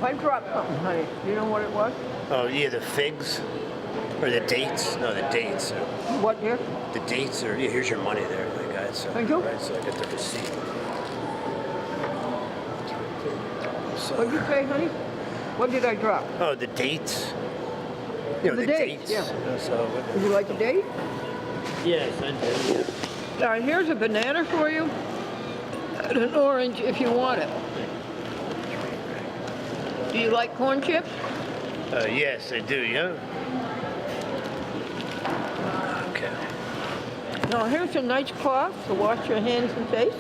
I dropped something, honey. You know what it was? Oh, yeah, the figs? Or the dates? No, the dates. What, dear? The dates are, yeah, here's your money there, my guy. So, Thank you. Right, so I got the receipt. So, What'd you say, honey? What did I drop? oh, the dates? You know, The dates, yeah. Would you like a date? Yes, I do, yeah. All right, here's a banana for you. And an orange if you want it. Do you like corn chips? Yes, I do, yeah. Okay. Now here's a nice cloth to wash your hands and face.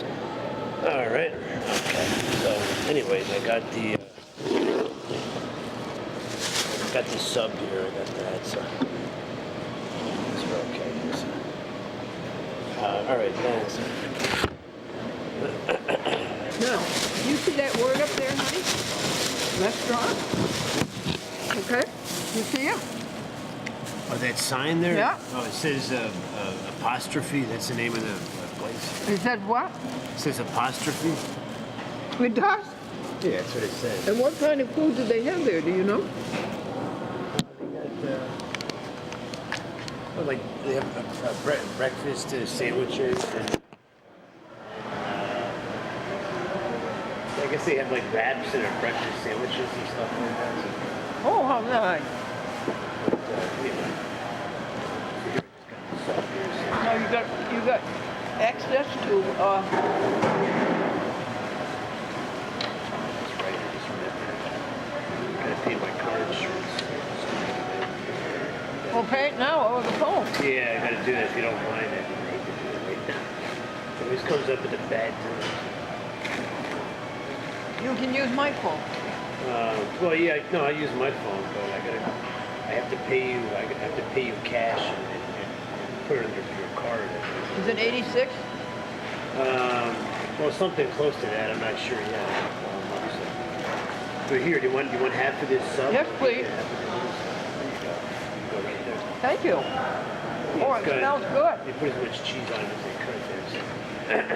All right. Okay. So, anyways, I got the sub here. I got that. So, we're okay. So, all right. Thanks. Now, you see that word up there, honey? Restaurant. Okay. You see it? Oh, that sign there? Yeah. Oh, it says apostrophe. That's the name of the place. It said what? It says apostrophe. It does? Yeah, that's what it says. And what kind of food do they have there? Do you know? They have breakfast sandwiches. And, I guess they have like wraps and breakfast sandwiches and stuff like that. Oh, how nice. No, you got access to That's right. I just remembered. I gotta pay my car insurance. well, pay it now over the phone. Yeah, I gotta do that if you don't mind. I hate to do it right now. It always comes up at the bad time. You can use my phone. Well, yeah, no, I use my phone, but I have to pay you. I have to pay you cash and put it under your card. Is it 86? Well, something close to that. I'm not sure yet. But here, do you want half of this sub? Yes, please. Yeah, there you go. Right there. Thank you. Yeah, Oh, it it's smells good. They put as much cheese on it as they could there. So. And,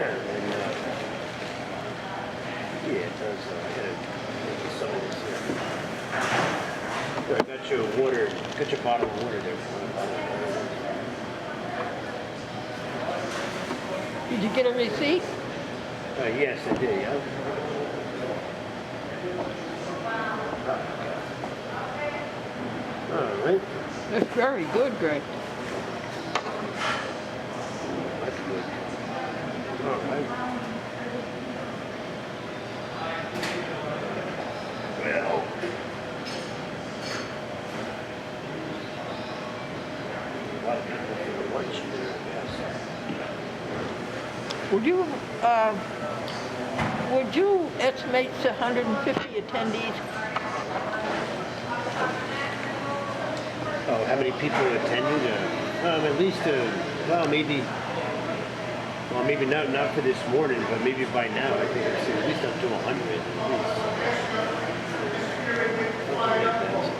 yeah, it does. I gotta make you some of this here. Here, I got you a water. Got your bottle of water there. Did you get a receipt? Yes, I did. Yeah. All right. That's very good, Greg. That's good. All right. Well. A lot of people for lunch here, I guess. Would you estimate 150 attendees? Oh, how many people attended? At least, maybe not for this morning, but maybe by now. I think it's at least up to 100 at least. Something like that.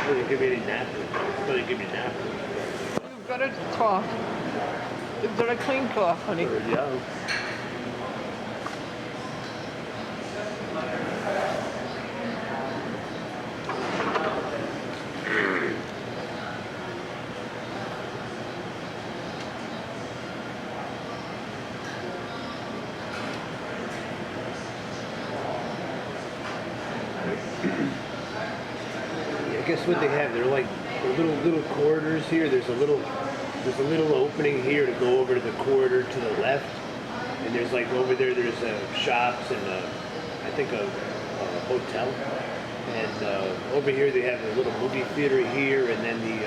They didn't give me any napkins. They didn't give me napkins. You've got a cloth. You've got a clean cloth, honey. Yeah. I guess what they have, they're like little corridors here. There's a little opening here to go over to the corridor to the left, and there's like over there. There's shops and I think a hotel, and over here they have a little movie theater here, and then the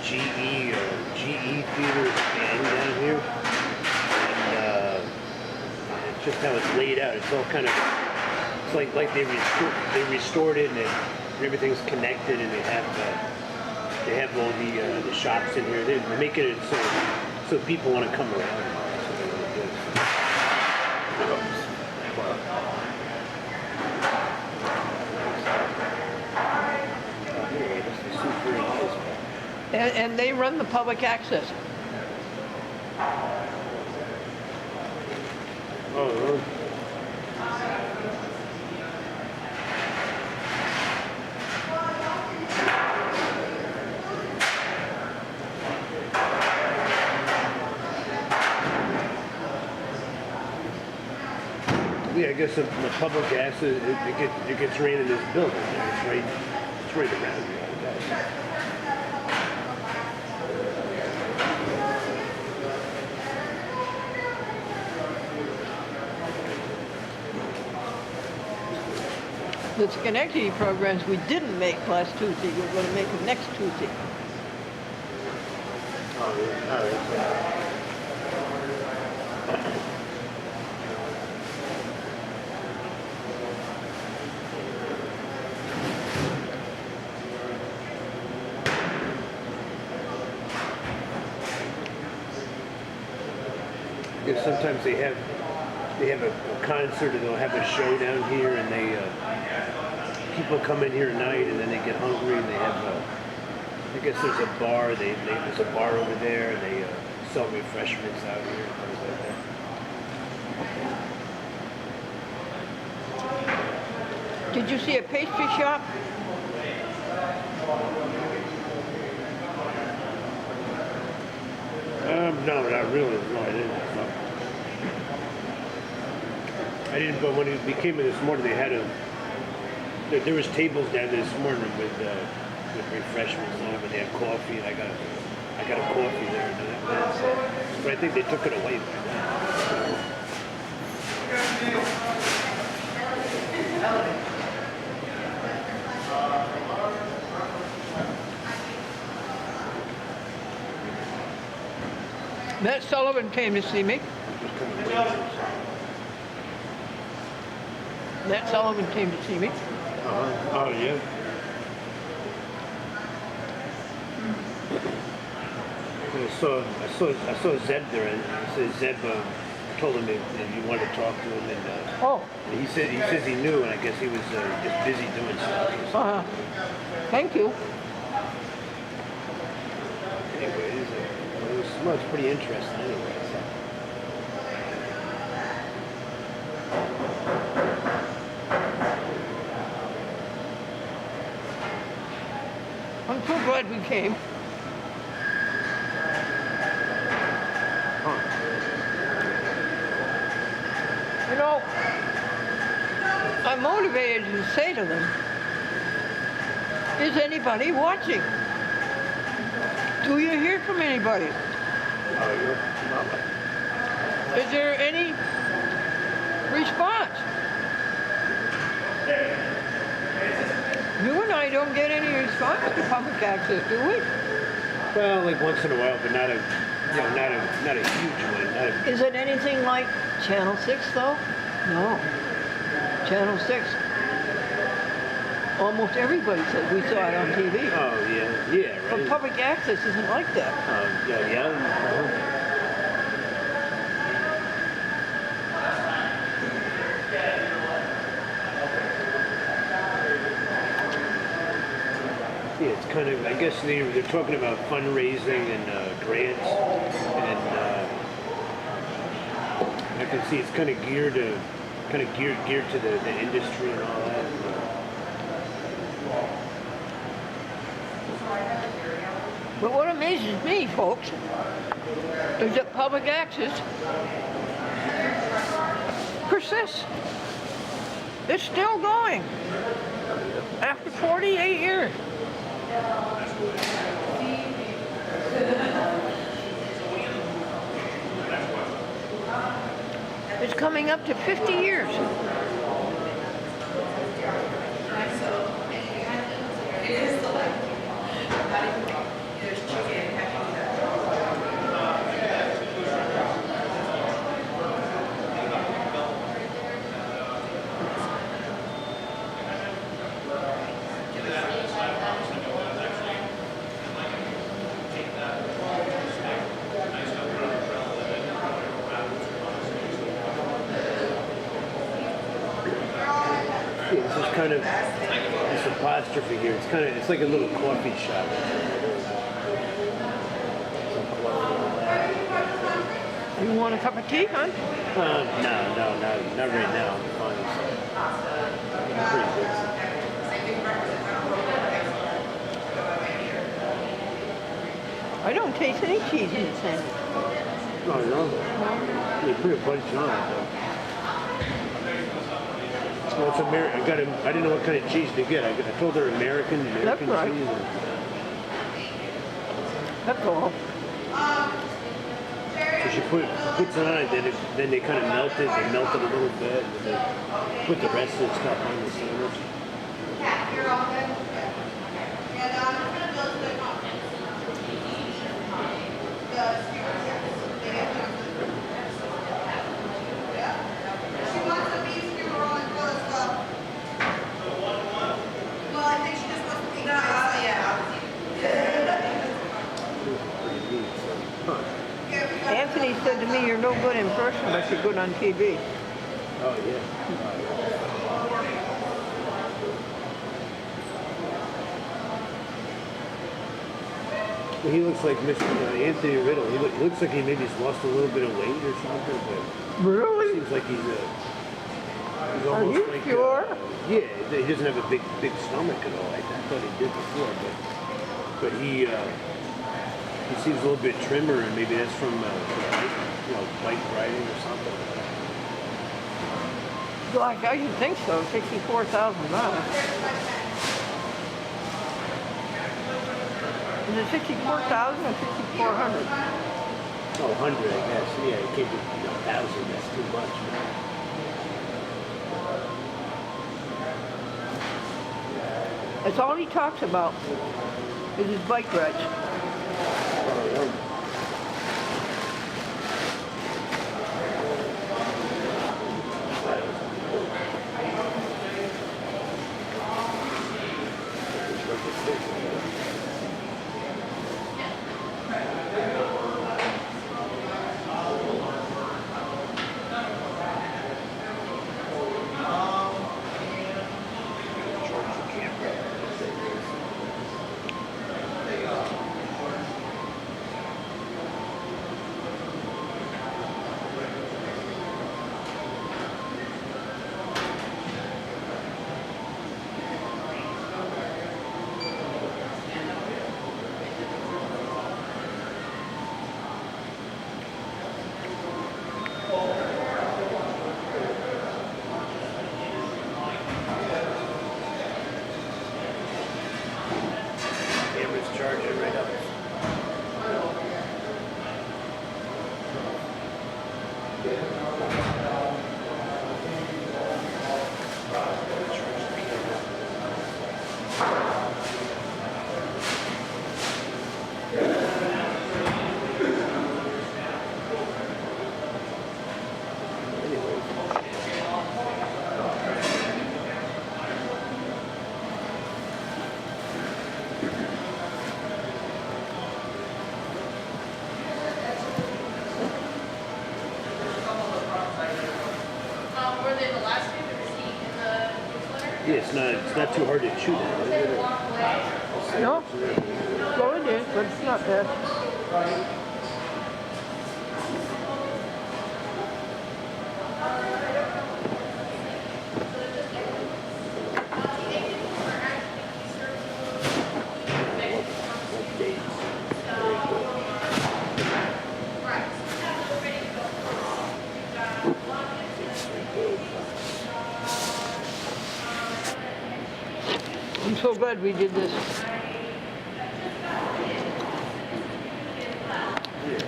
GE theater is down here, and it's just how it's laid out. It's all kind of like they restored it and everything's connected, and they have all the shops in here. They're making it so people want to come around. That's what they want to do. And they run the public access. Oh, really? Yeah, I guess the public access, it gets ran in this building. It's right around here, I guess. The Schenectady programs we didn't make last Tuesday, we're going to make them next Tuesday. Oh, yeah. All right. Yeah, sometimes they have a concert, or they'll have a show down here, and they people come in here at night, and then they get hungry, and they have I guess there's a bar. There's a bar over there, and they sell refreshments out here and things like that. Did you see a pastry shop? No, not really. No, I didn't. No. I didn't. But when we came in this morning, they had there was tables down there this morning with refreshments on them, and they had coffee, and I got a coffee there. And but I think they took it away by now. Matt Sullivan came to see me. Matt Sullivan came to see me. Oh, yeah. I saw Zeb there, and I said Zeb told him that you wanted to talk to him, and he says he knew, and I guess he was just busy doing stuff. Thank you. Anyways, it's pretty interesting anyway. So. I'm so glad we came. You know, I'm motivated to say to them, is anybody watching? Do you hear from anybody? Is there any response? You and I don't get any response to public access, do we? Well, like once in a while, but not a huge one. Is it anything like Channel 6 though? No. Channel 6. Almost everybody said we saw it on TV. Oh yeah, right. But public access isn't like that. Yeah. Yeah, it's kind of. I guess they're talking about fundraising and grants, and I can see it's kind of geared to the industry and all that. But what amazes me, folks, is that public access persists. It's still going after 48 years. It's coming up to 50 years. This is kind of this apostrophe here. It's like a little coffee shop. You want a cup of tea, huh? Not right now. I'm fine. I'm pretty good. I don't taste any cheese in the sandwich. No, no. You put a bunch on it, though. Well, it's American. I didn't know what kind of cheese to get. I told her American That's right. cheese. That's all. So she puts it on it, then they kind of melt it. They melt it a little bit, and then they put the rest of the stuff on the sandwich. Yeah, you're all good. And I'm just gonna go to the conference. The speakers, yeah. Yeah. She wants a beef skewer roll and fill us up. Well, I think she just wants to eat nice. Yeah. Anthony said to me, you're no good in person, but you're good on TV. Oh, yeah. Well, he looks like Mr. Anthony Riddle. He looks like he maybe has lost a little bit of weight or something, but Really? seems like he's Are almost you like sure? yeah, he doesn't have a big stomach at all. I thought he did before, but he seems a little bit trimmer, and maybe that's from bike riding or something. Like, I should think so. 64,000 miles. Is it 64,000 or 6,400? Oh, 100, I guess. Yeah, it can't be 1,000. That's too much, man. That's all he talks about is his bike rides. Camera's charging right up. Were they the last name or receipt in the newsletter? Yeah, it's not too hard to chew that, is it? No? Well, it is, but it's not bad. What dates? Very good. Right. We're ready to go. I'm so glad we did this.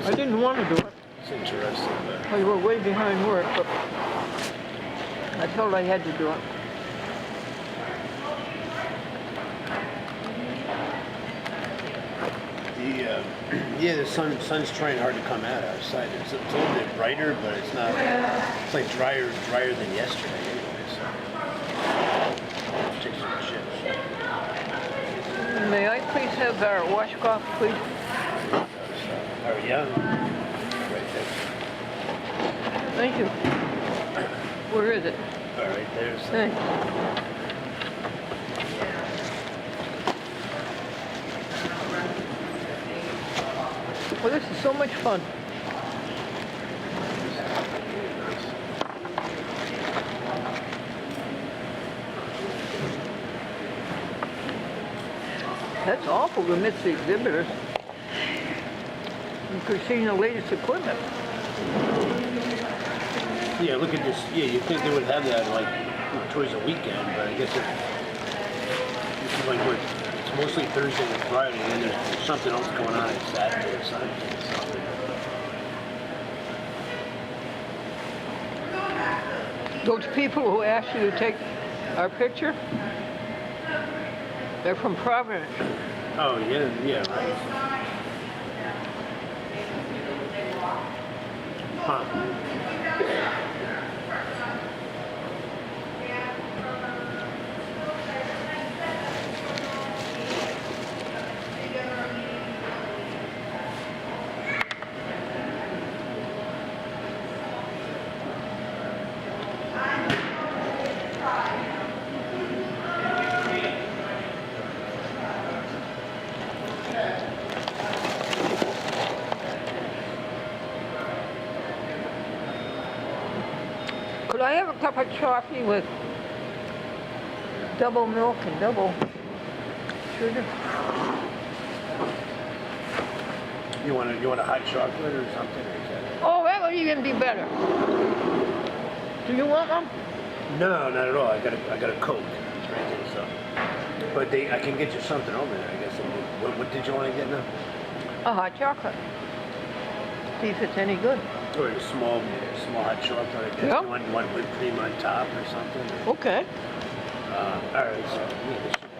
I didn't want to do it. It's interesting, but We were way behind work, but I felt I had to do it. the sun's trying hard to come out outside. It's a little bit brighter, but it's not. It's like drier than yesterday anyway. So take some chips. May I please have our washcloth, please? Oh yeah, right there. Thank you. Where is it? All right, there's. Thanks. Well, this is so much fun. That's awful to miss the exhibitors. You could have seen the latest equipment. Yeah, look at this. Yeah, you'd think they would have that like towards the weekend, but I guess this is like what it's mostly Thursday and Friday, and then there's something else going on on Saturday or Sunday or something. Those people who asked you to take our picture, they're from Providence. Oh yeah, yeah, right. Huh. Could I have a cup of coffee with double milk and double sugar? You want a hot chocolate or something? Or is that... Oh, that would even be better. Do you want one? No, not at all. I got a Coke right there, so. But I can get you something over there, I guess. What did you want to get now? A hot chocolate. See if it's any good. Or a small hot chocolate, I guess. Yep. You want one with cream on top or something? Okay. All right, so yeah, this should have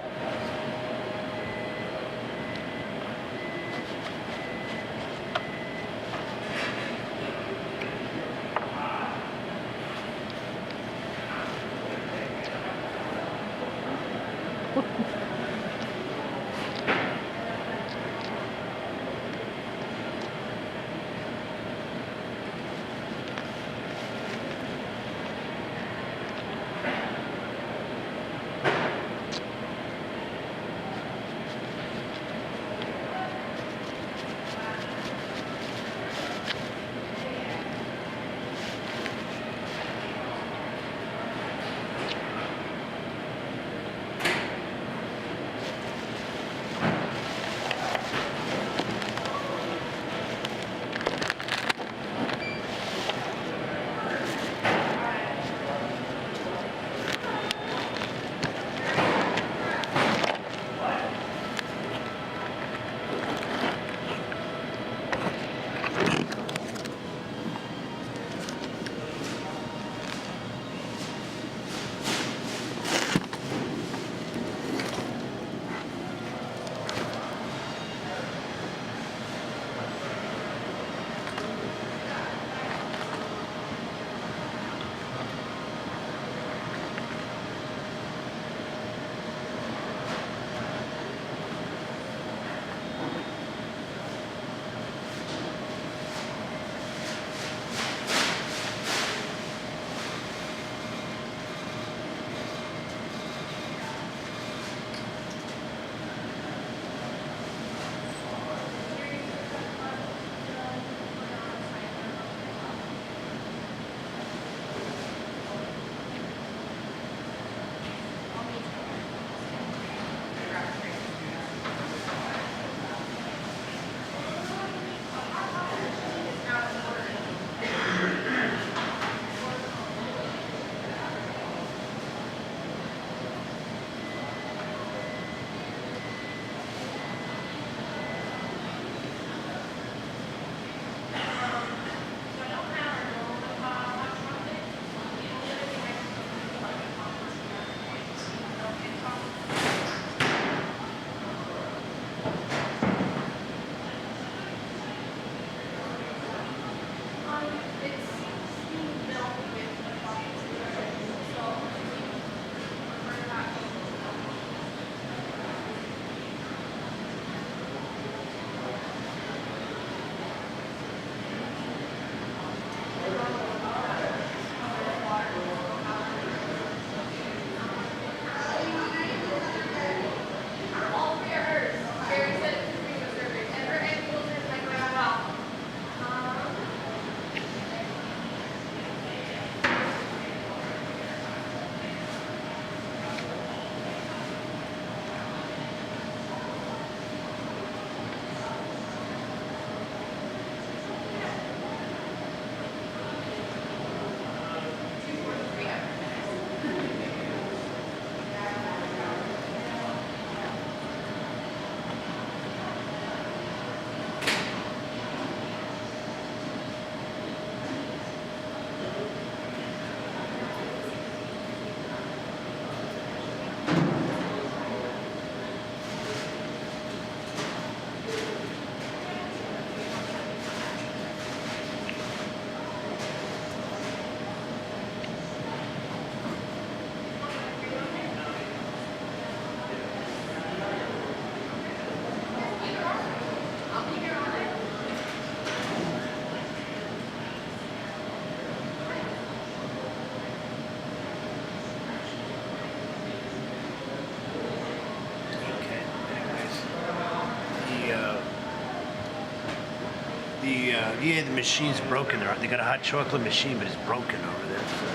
Yeah, the machine's broken. They got a hot chocolate machine, but it's broken over there. So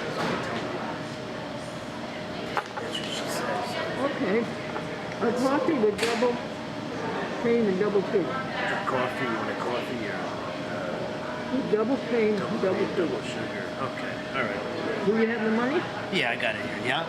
that's what she says. Okay. A coffee with double cream and double sugar. Coffee, you want a coffee or Double cream, double cream, sugar. double sugar? Okay, all right. Do you have the money? Yeah, I got it here. Yeah.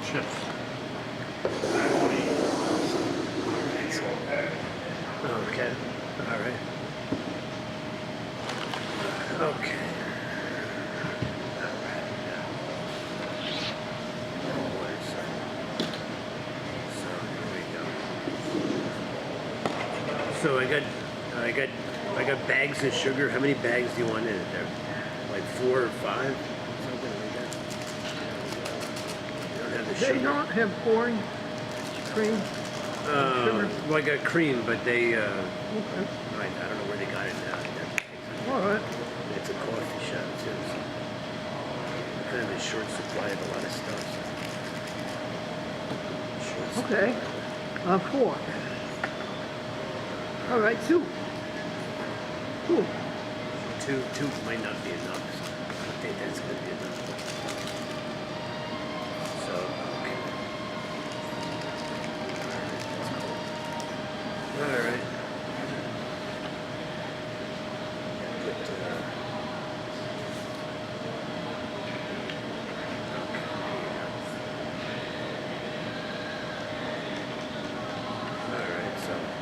chips. Okay. All right. Okay. So I got bags of sugar. How many bags do you want in it there? Like 4 or 5? Something like that. You don't have the They sugar. don't have corn, cream, sugar. Well, I got cream, but they, Okay. I don't know where they got it now. All right. It's a coffee shop too. So kind of a short supply of a lot of stuff. So. Short Okay. 4. All right, 2. Cool. Two might not be enough. So I think that's going to be enough. So, okay. All right.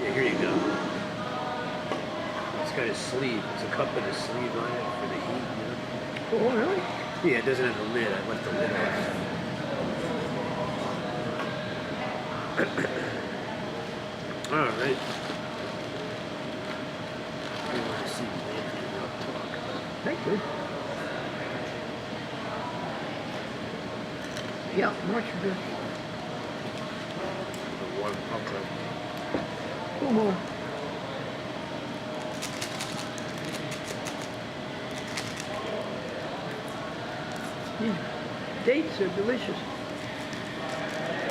Yeah, here you go. It's got a sleeve. It's a cup with a sleeve on it for the heat, you know? Oh, really? Yeah, it doesn't have a lid. I left the lid off. All right. You want to see Anthony Rock talk? Thank you. Yeah, much good. The warm okay. Two more. These dates are delicious.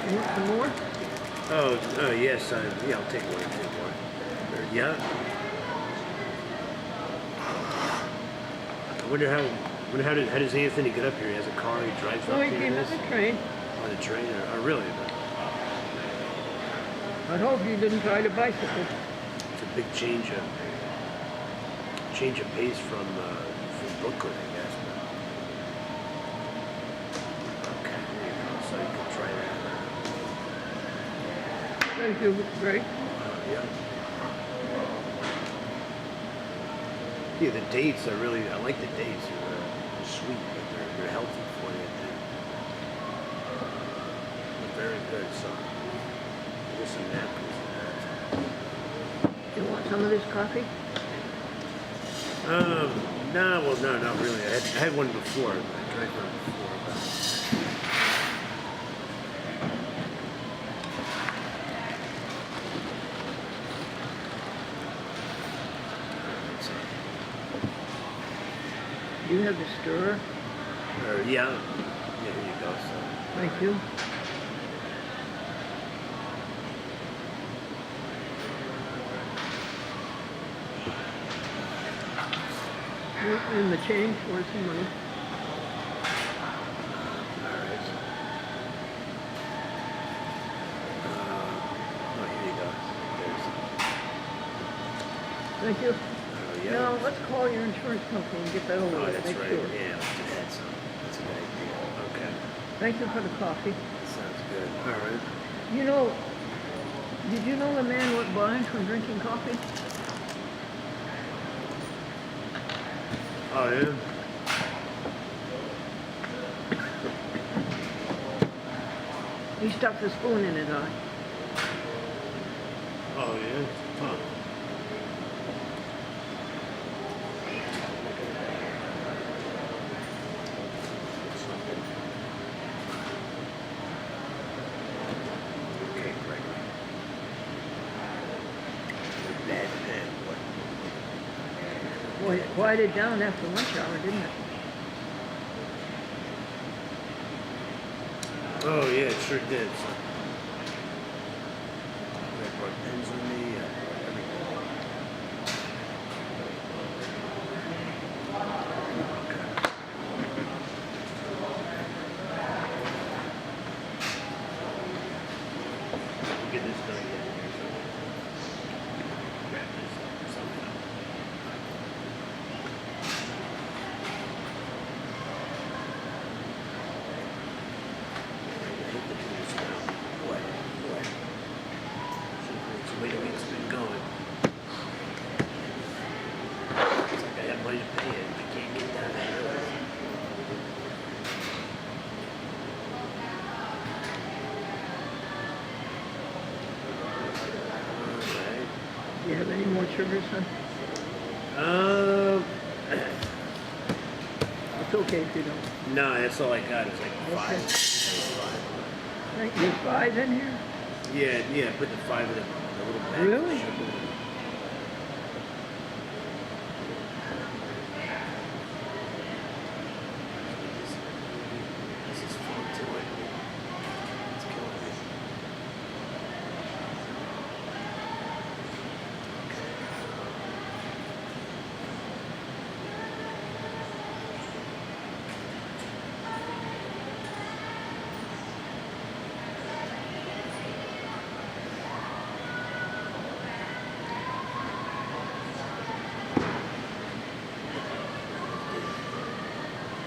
You want some more? Oh, yes. Yeah, I'll take 1 or 2 more. Yeah. I wonder how does Anthony get up here? He has a car. He drives Oh, up he here. came on the train. On the train? Oh, really? I hope you didn't ride a bicycle. It's a big change of pace from Brooklyn, I guess. But, okay, there you go. So you can try that. Thank you, Greg. Yeah. Yeah, the dates are I like the dates. They're sweet, but they're healthy for you. They're very good. So, there's some napkins in that. You want some of this coffee? No, well, no, not really. I had one before. I drank one before. You have the stirrer? Yeah, here you go. So. Thank you. And the change for some money. Alright. Here you go. Thank you. Yeah. Now, let's call your insurance company and get that over Oh, with. that's Make right. sure. Yeah, let's do that. So that's a good idea. Okay. Thank you for the coffee. Sounds good. Alright. You know, did you know the man went blind from drinking coffee? Oh, yeah? He stuck the spoon in his eye. Oh, yeah? Huh. Okay, Greg. Bad man, what? Boy, it quieted down after lunch hour, didn't it? Oh, yeah, it sure did. So. I brought pens with me, everything. Okay. We'll get this done yet. Wrap this up somehow. I hate the sugars, huh? Um, It's okay if you don't. no, that's all I got. It's like Okay. 5. Right, there's 5 in here? Yeah. Put the 5 in the little bag. Really? Of sugar. This is fun to it. It's killing me.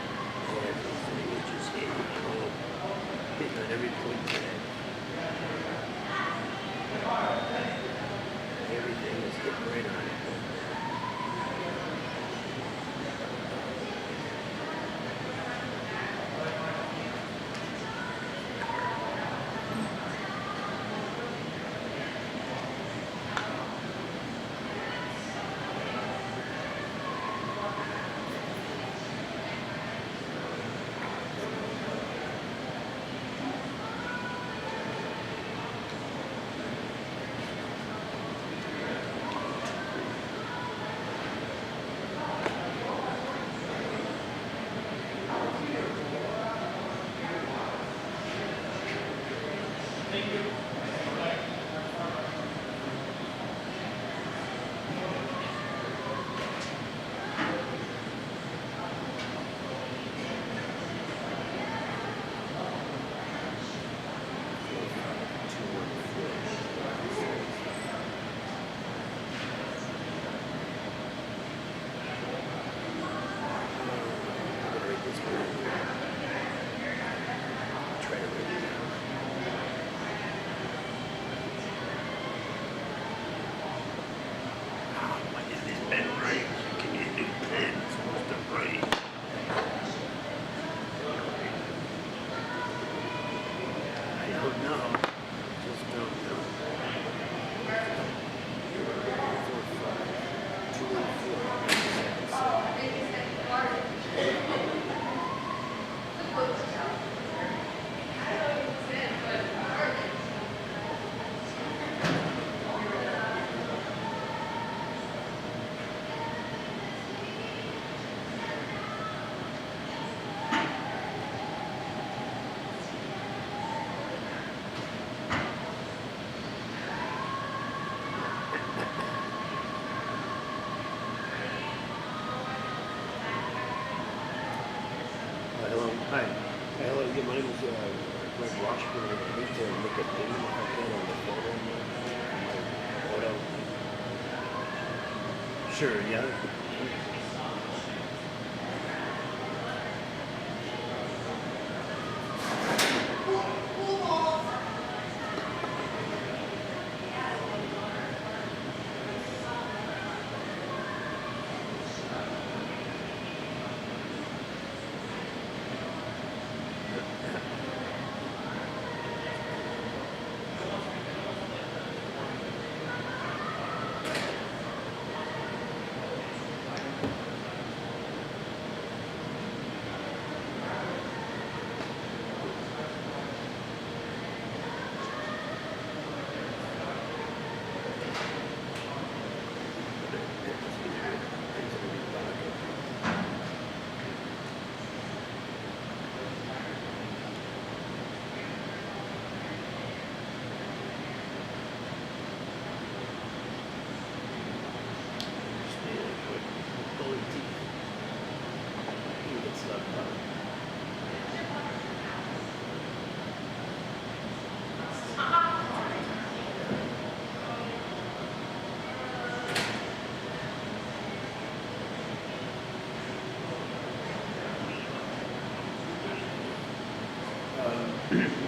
Everything is just hitting home. Hitting on every point today. Everything is hitting right on it. Try to write it down. Why is this pen right? Can you do pen? It's supposed to write. I don't know. Just don't know. 4, 5, 2, 4, 7, 7. Hello. Hi. Hello. Yeah, my name is Greg Washburn. I need to make a payment if I can on the phone on my auto. Sure. Yeah.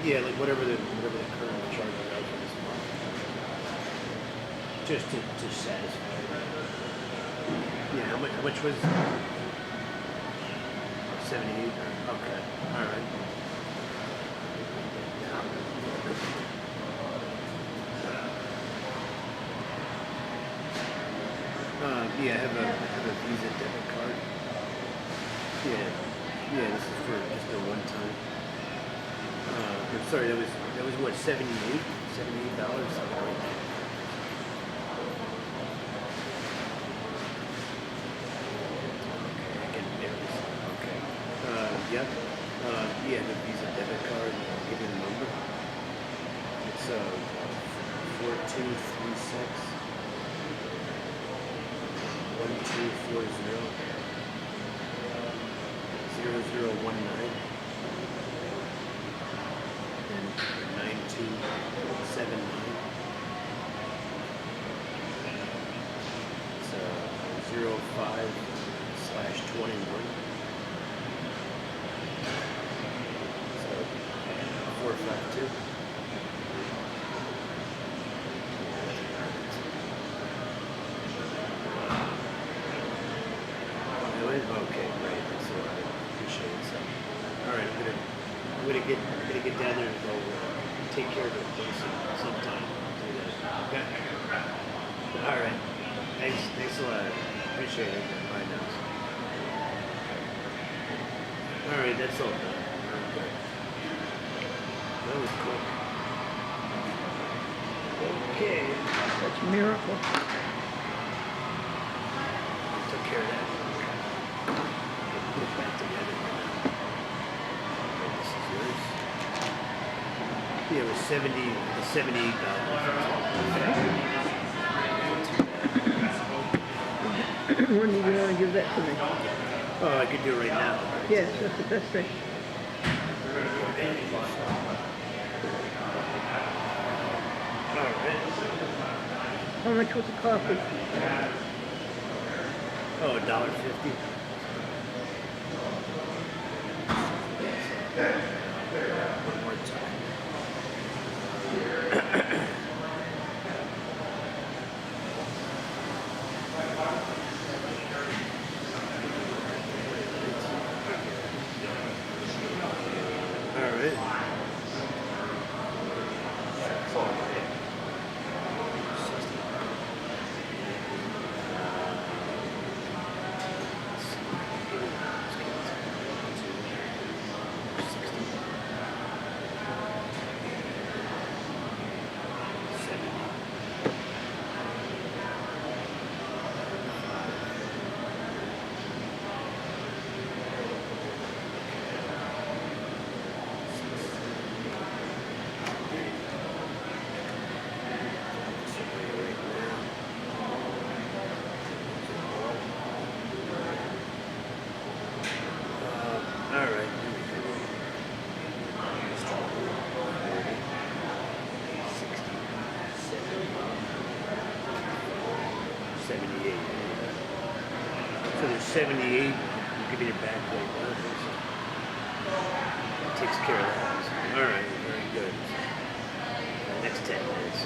Yeah, like whatever the current charges are for this month, just to satisfy. Yeah, how much was 78? Okay, all right. Yeah, I have a Visa debit card. Yeah, yeah. This is for just a one time. I'm sorry. That was what, $78, something like that. Okay, I can barely see. Okay. Yep. Yeah, the Visa debit card. I'll give you the number. It's 4236 1240 0019 and 9279. It's 05/21. So 452. Okay, great. That's all right. Appreciate it. So, all right, I'm gonna get down there and go take care of it sometime. Do that. Okay. All right. Thanks a lot. Appreciate it. Bye now. All right, that's all done. Okay. That was quick. Okay. That's a miracle. Took care of that. Put it back together. This is yours. Yeah, it was $78. When do you want to give that to me? Oh, I could do it right now. Yes, that's the best thing. All right. How much was the coffee? Oh, $1.50. One more time. All right. All right. 78. So there's 78. You give me your back right now. Takes care of that. All right. Very good. Next 10 minutes.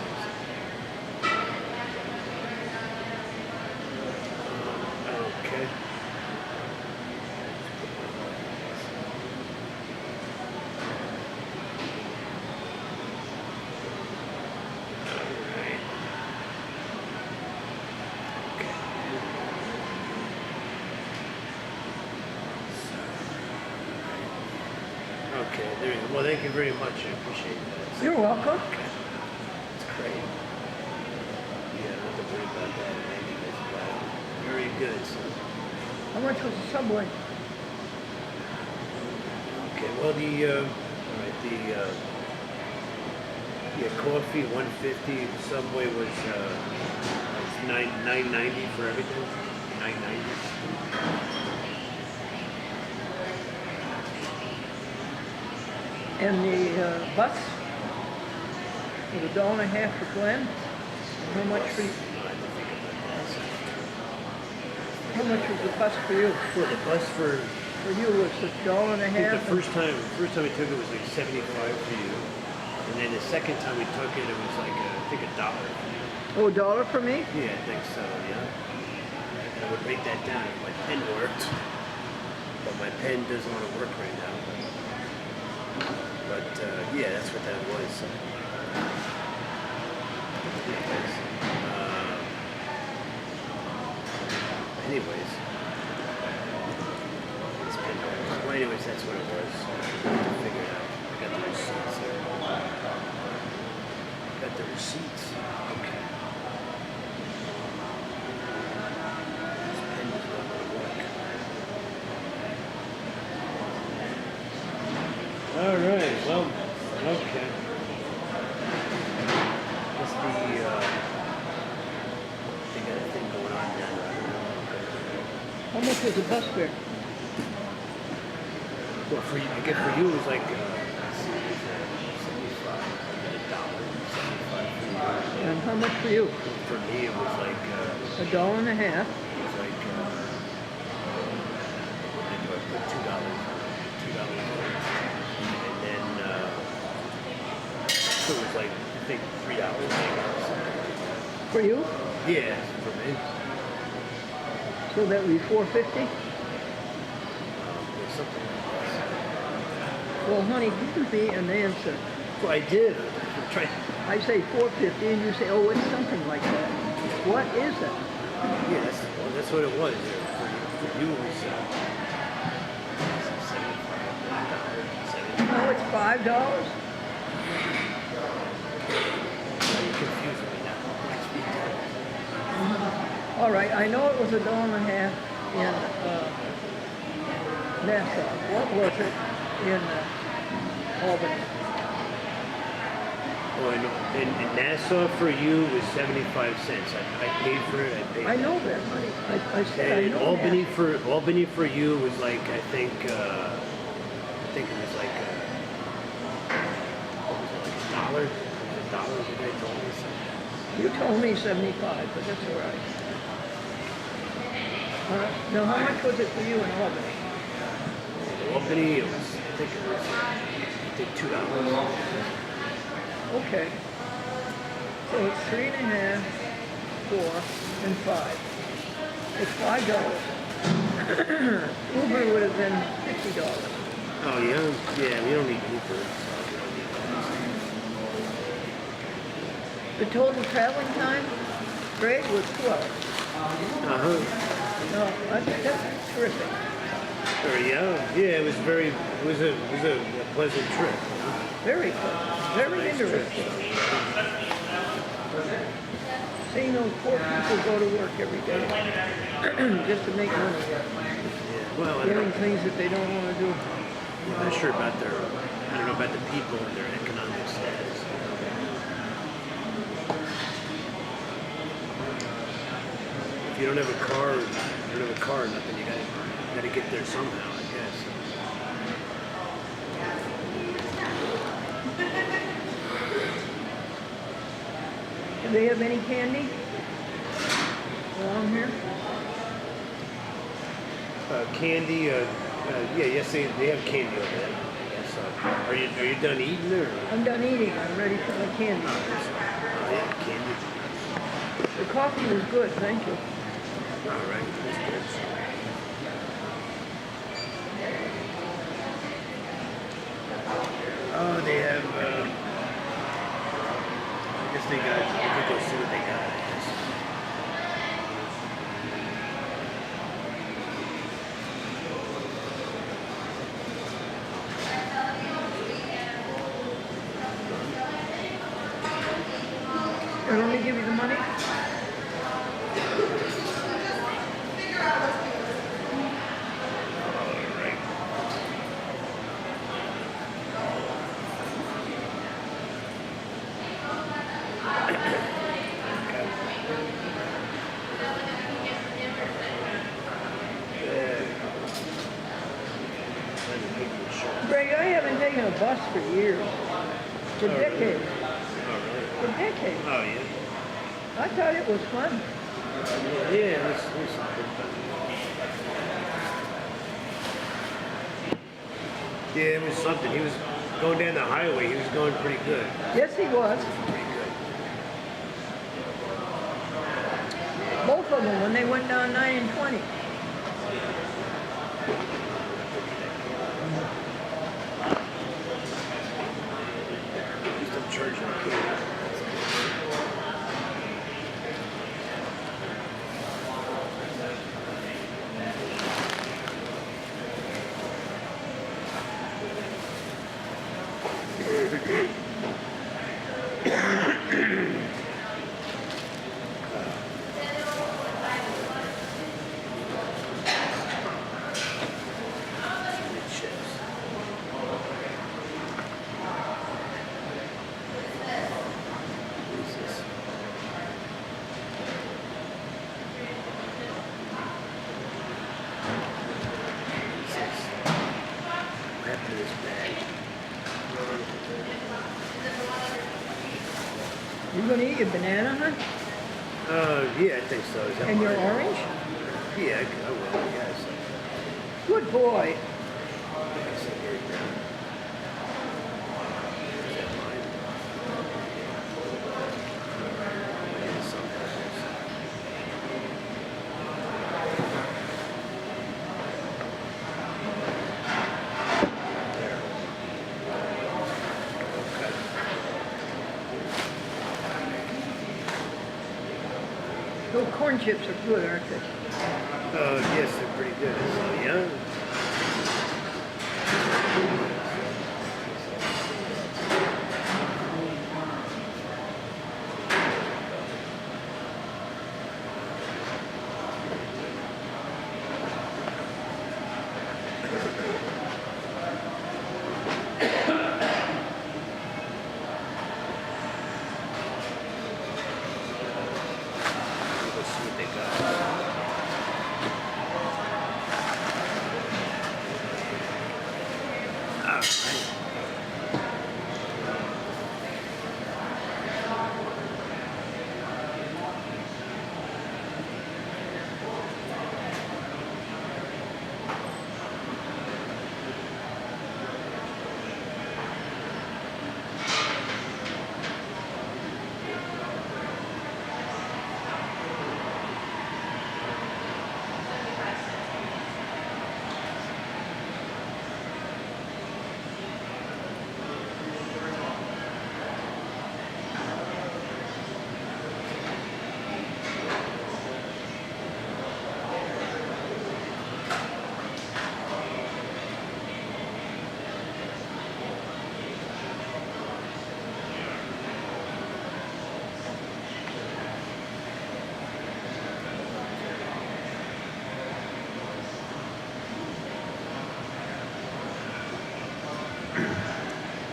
Okay. Okay, there you go. Well, thank you very much. I appreciate that. You're welcome. It's great. Yeah, I don't have to worry about that. Maybe that's bad. Very good. So, How much was the Subway? okay, well, all right, yeah, coffee, 150. The Subway was $9.90 for everything. $9.90. And the bus was $1.50 for Glenn. How much for you? How much was the bus for you? Well, the bus for you was $1.50. I think the first time we took it was like 75 for you, and then the second time we took it, it was like I think $1. Oh, $1 for me? Yeah, I think so. Yeah. And I would break that down if my pen worked, but my pen doesn't want to work right now. But yeah, that's what that was. So. Anyways. Well, anyways, that's what it was. I have to figure it out. I got the receipts here. Got the receipts. Okay. This pen does not want to work. Alright, well, okay. Must be, they got a thing going on there. How much was the bus fare? Well, for you, I guess for you it was like, let's see, it was, $75, $75. And how much for you? For me, it was like, $1.50. it was like, I put $2, and then, so it was like, I think $3 For you? Yeah, for me. So that would be $4.50? Something like Well, honey, give me an answer. that. Well, I did. I'm trying. I say $4.50 and you say, oh, it's something like that. What is it? Yeah, that's what it was. For you, it was $75. Oh, it's $5? You're confusing me now. All right, I know it was $1.50 in Nassau. What was it in Albany? Oh, in Nassau for you was 75 cents. I paid for it. I know that, honey. I said I And know Albany for you was like I think it was like what was it, like $1? $1 the guy told me something. that. You told me 75, but that's all right. Now, how much was it for you in Albany? Albany, it was, I think $2. Okay. So it's 3.5, 4, and 5. It's $5. Uber would have been $50. Oh yeah, yeah. We don't need Uber. The total traveling time, Greg, was 12. No, that's terrific. Yeah. It was a pleasant trip. Very cool. Very interesting. Seeing those poor people go to work every day just to make money. Yeah. Well, Doing things that they don't want to do. I'm not sure about I don't know about the people and their economic status. If you don't have a car, nothing. You gotta get there somehow, I guess. Do they have any candy along here? Candy, yes, they have candy over there. Yes, are you done eating or? I'm done eating. I'm ready for my candy. Oh, yeah, candy. The coffee was good, thank you. All right, that's good. Oh, they have, I guess we could go see what they got, I guess. And let me give you the money. Greg, I haven't taken a bus for years. For decades. Oh, really? For decades. Oh, yeah. I thought it was fun. Yeah, that's something. Yeah, it was something. He was going down the highway. He was going pretty good. Yes, he was. Pretty good. Both of them when they went down 9 and 20. He's still charging the kid. You gonna eat your banana, huh? Yeah, I think so. Is that And your mine? orange? Yeah, I will. Yeah, so. Good boy. Is that mine? Yeah, sometimes. There. Okay. Those corn chips are good, aren't they? Yes, they're pretty good. So, yeah. Let's see what they got. All right.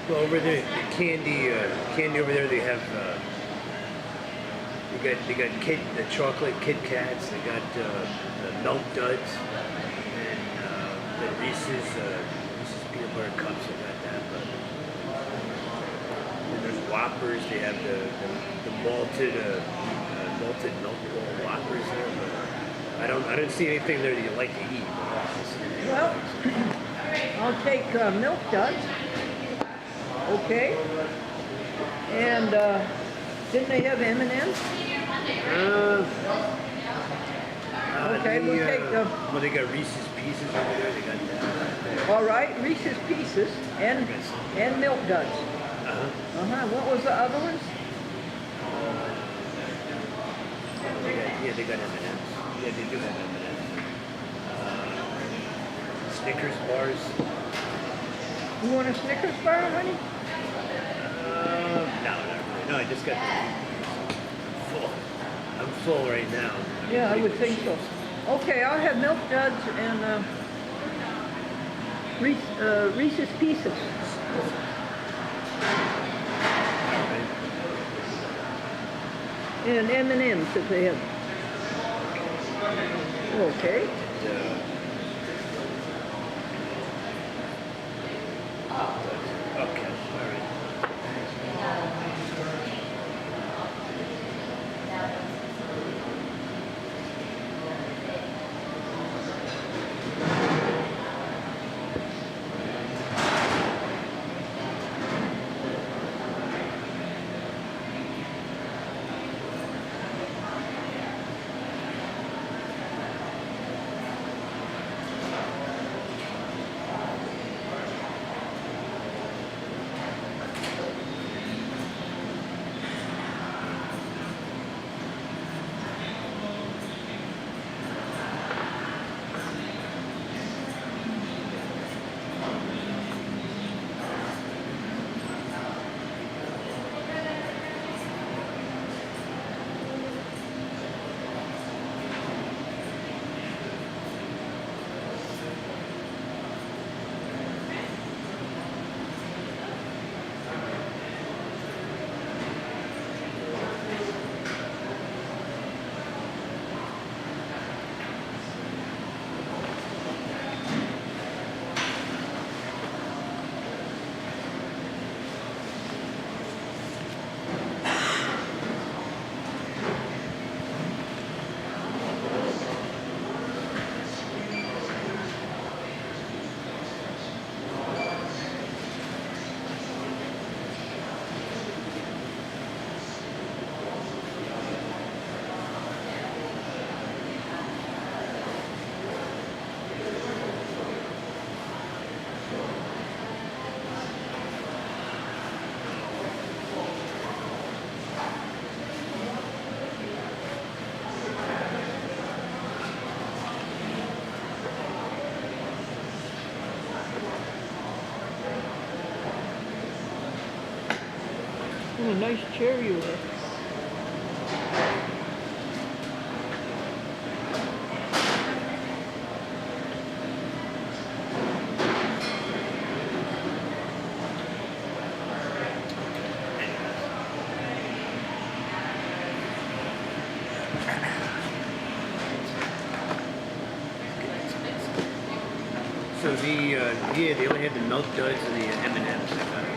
Well, over there, the candy over there, they have. They got the chocolate Kit Kats. They got the Milk Duds and the Reese's peanut butter cups. They got that. But and there's Whoppers. They have the malted milk bowl Whoppers there. But I don't see anything there that you like to eat. Well, I'll take Milk Duds. Okay. And didn't they have M&M's? Okay, we'll take well, they got Reese's Pieces over there. They got that. all right, Reese's Pieces and Milk Duds. What was the other ones? They got M&M's. Yeah, they do have M&M's. Snickers bars. You want a Snickers bar, honey? No, not really. No, I just got full. I'm full right now. Yeah, I would think so. Okay, I'll have Milk Duds and Reese's Pieces. And M&M's if they have. Okay. Okay, all right. What a nice chair you have. So they only had the milk duds and the M&Ms. I got it.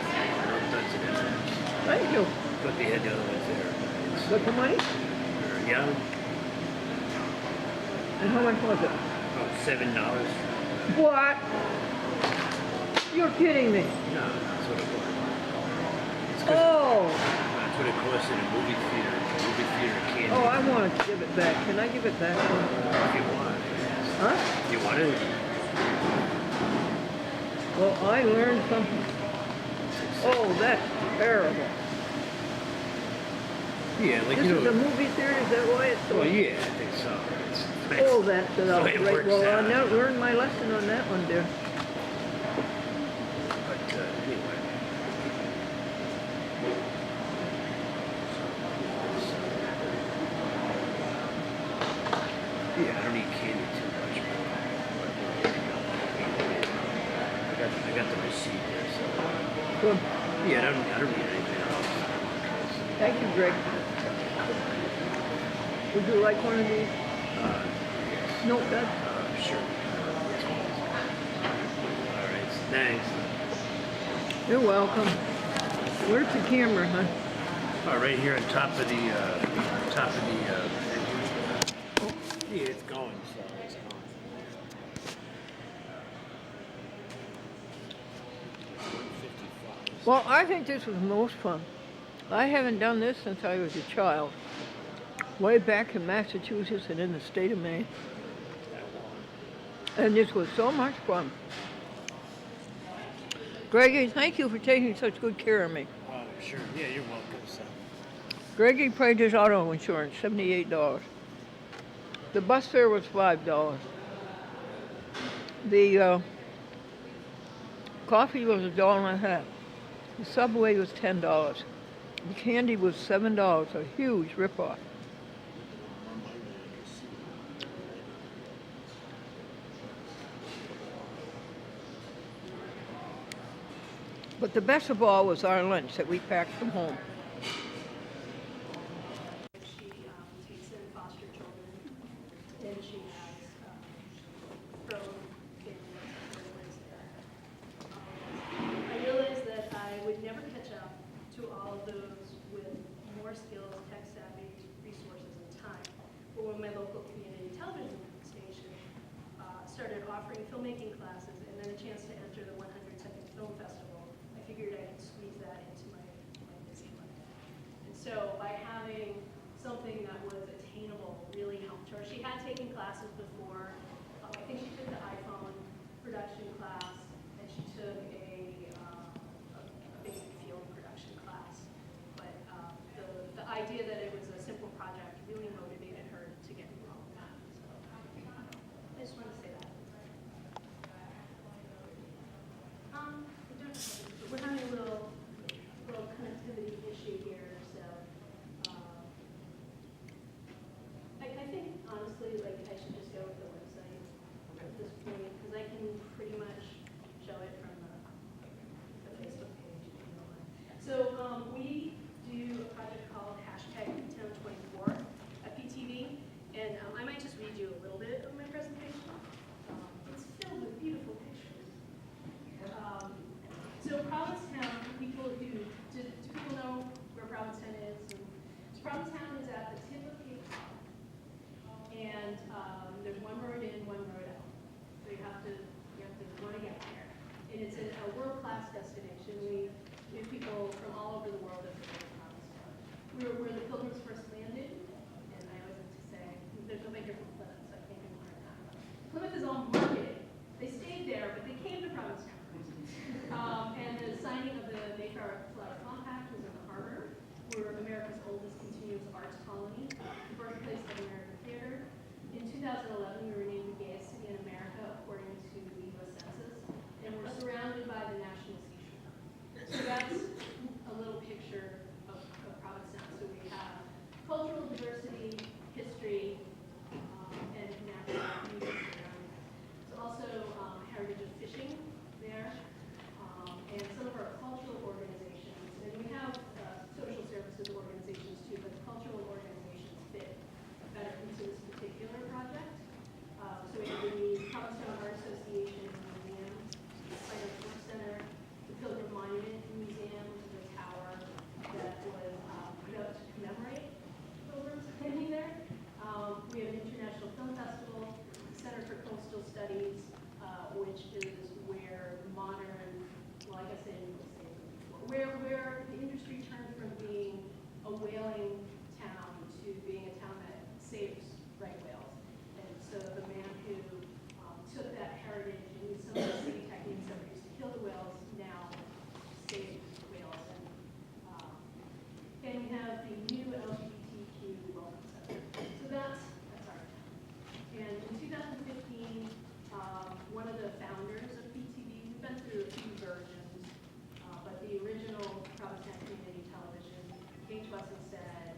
Milk duds and M&Ms. Thank you. But they had the other ones there. What's the money? Yeah, And how much was it? about $7. What? You're kidding me. No, that's what it was. It's 'cause Oh. that's what it costs in a movie theater. Movie theater candy. Oh, I want to give it back. Can I give it back? If you want. Huh? You want it? Well, I learned something. Oh, that's terrible. Yeah, like This you is know. a movie theater, is that why it's so? Well, yeah, I think so. It's nice. Oh, that's it. So it Right. works Well, I out. now learned my lesson on that one, dear. But anyway. Yeah, I don't eat candy too much. I got the receipt there, so. Good. Yeah, I don't eat anything else. Thank you, Greg. Would you like one of these? Yes. No, that's... Sure. All right, thanks. You're welcome. Where's the camera, huh? Oh, right here on top of the menu. Yeah, it's going, so it's going. Well, I think this was most fun. I haven't done this since I was a child. Way back in Massachusetts and in the state of Maine. And this was so much fun. Greggy, thank you for taking such good care of me. Oh, sure. Yeah, you're welcome, son. Greggy paid his auto insurance, $78. The bus fare was $5. The coffee was $1.50. The subway was $10. The candy was $7, a huge ripoff. But the best of all was our lunch that we packed from home. She takes in foster children, and she has her own family that lives there. I realized that I would never catch up to all of those with more skills, tech savvy, resources, and time. But when my local community television station started offering filmmaking classes and then a chance to enter the 102nd Film Festival, I figured I could squeeze that into my busy life. And so by having something that was attainable really helped her. She had taken classes before. I think she took the iPhone production class, and she took a basic film production class. But the idea that it was a simple project really motivated her to get involved in that. So I just wanted to say that. We're having a little connectivity issue here, so I think honestly, like I should just go with the website at this point because I can pretty much show it from the Facebook page if you don't mind. So we do a project called #Town24 at PTV, and I might just read you a little bit of my presentation. It's filled with beautiful pictures. So Provincetown, do people know where Provincetown is? So Provincetown is at the tip of Cape Cod, and there's one road in, one road out. So you have to want to get there, and it's a world-class destination. We have people from all over the world that visit Provincetown. Where the Pilgrims first landed, and I always like to say there's nobody here from Plymouth, so I can't even learn that. Plymouth is all marketing. They stayed there, but they came to Provincetown. And the signing of the Mayflower Compact was in the harbor. We're America's oldest continuous arts colony, the birthplace of American theater. In 2011, we were named the gayest city in America according to the U.S. Census, and we're surrounded by the National Seashore. So that's a little picture of whaling town to being a town that saves right whales. And so the man who took that heritage and used some of the same techniques that were used to kill the whales now save whales. And we have the new LGBTQ welcome center. So that's our town. And in 2015, one of the founders of PTV, we've been through a few versions, but the original Provincetown Community Television came to us and said,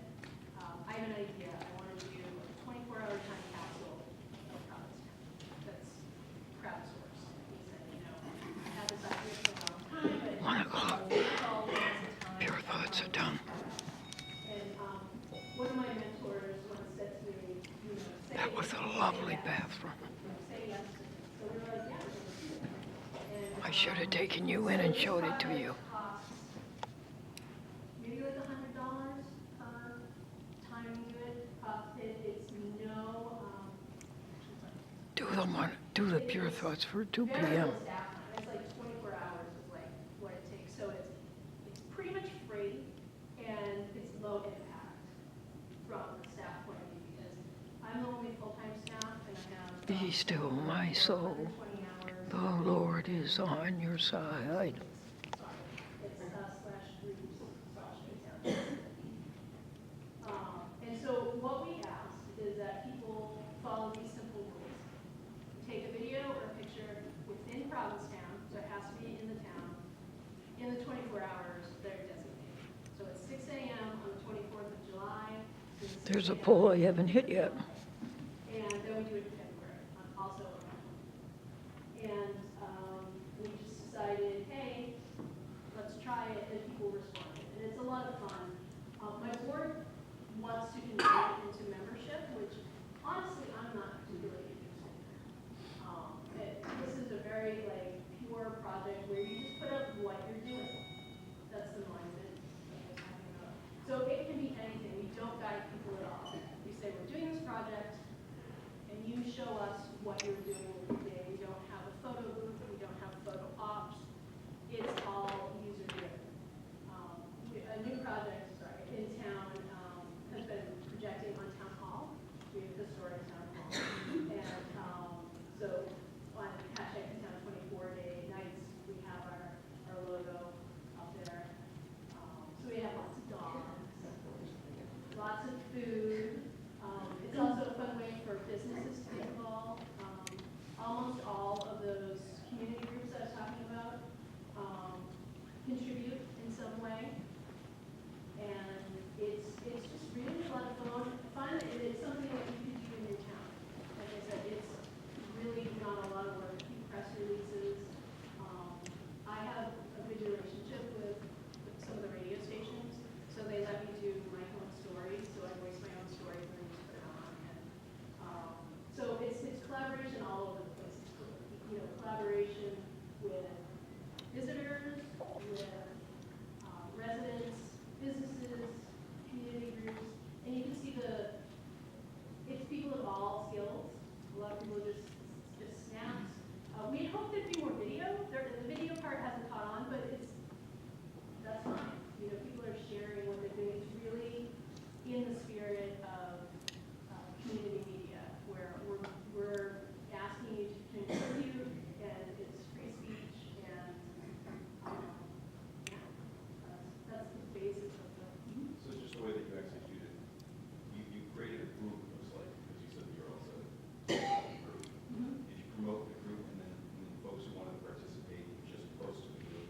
I have an idea. I want to do a 24-hour time capsule of Provincetown that's crowdsourced. He said, I had this idea for a long time, but 1 o'clock. it's all lots of time. Pure thoughts are done. And one of my mentors once said to me, say That was a lovely bathroom. say yes. So we were like, yeah, we're gonna do it. And, I should have taken you in and showed it to you. costs maybe like $100 per time you do it. It's no, Do the Pure Thoughts for 2 very p.m. little staff time. It's like 24 hours is like what it takes. So it's pretty much free and it's low impact from the staff point of view because I'm the only full-time staff and I have Be still, my soul. 120 hours. The Lord is on your side. It's /groups/Newtown. And so what we ask is that people follow these simple rules. Take a video or a picture within Provincetown, so it has to be in the town, in the 24 hours that are designated. So it's 6 a.m. on the 24th of July. to 6 There's a a.m. poll I haven't hit yet. And then we do it in February, also on that one. And we just decided, hey, let's try it, and people responded. And it's a lot of fun. My board wants to convert it into membership, which honestly, I'm not particularly interested in. This is a very pure project where you just put up what you're doing. That's the mindset that we're talking about. So it can be anything. We don't guide people at all. We say we're doing this project, and you show us what you're doing with your day. We don't have a photo booth. We don't have photo ops. It's all user-driven. A new project, in town has been projecting on Town Hall. We have historic Town Hall. And so on #Town 24 day nights, we have our logo up there. So we have lots of dogs, lots of food. It's also a fun way for businesses to get involved. Almost all of those community groups I was talking about contribute in some way. And it's just really a lot of fun, and it's something that you could do in your town. Like I said, it's really not a lot of work. A few press releases. I have a good relationship with some of the radio stations, so they let me do my own stories. So I voice my own stories and then just put it on. And so it's collaboration all over the place. It's, collaboration with visitors, with residents, businesses, community groups, and you can see it's people of all skills. A lot of people just snaps. We had hoped there'd be more video. The video part hasn't caught on, but that's fine. People are sharing what they're doing. It's really in the spirit of community media, where we're asking you to contribute, and it's free speech, and that's the basis of the. So it's just the way that you executed. You created a group, it looks like, because you said you're also a group. Did you promote the group and then folks who wanted to participate just post to the group?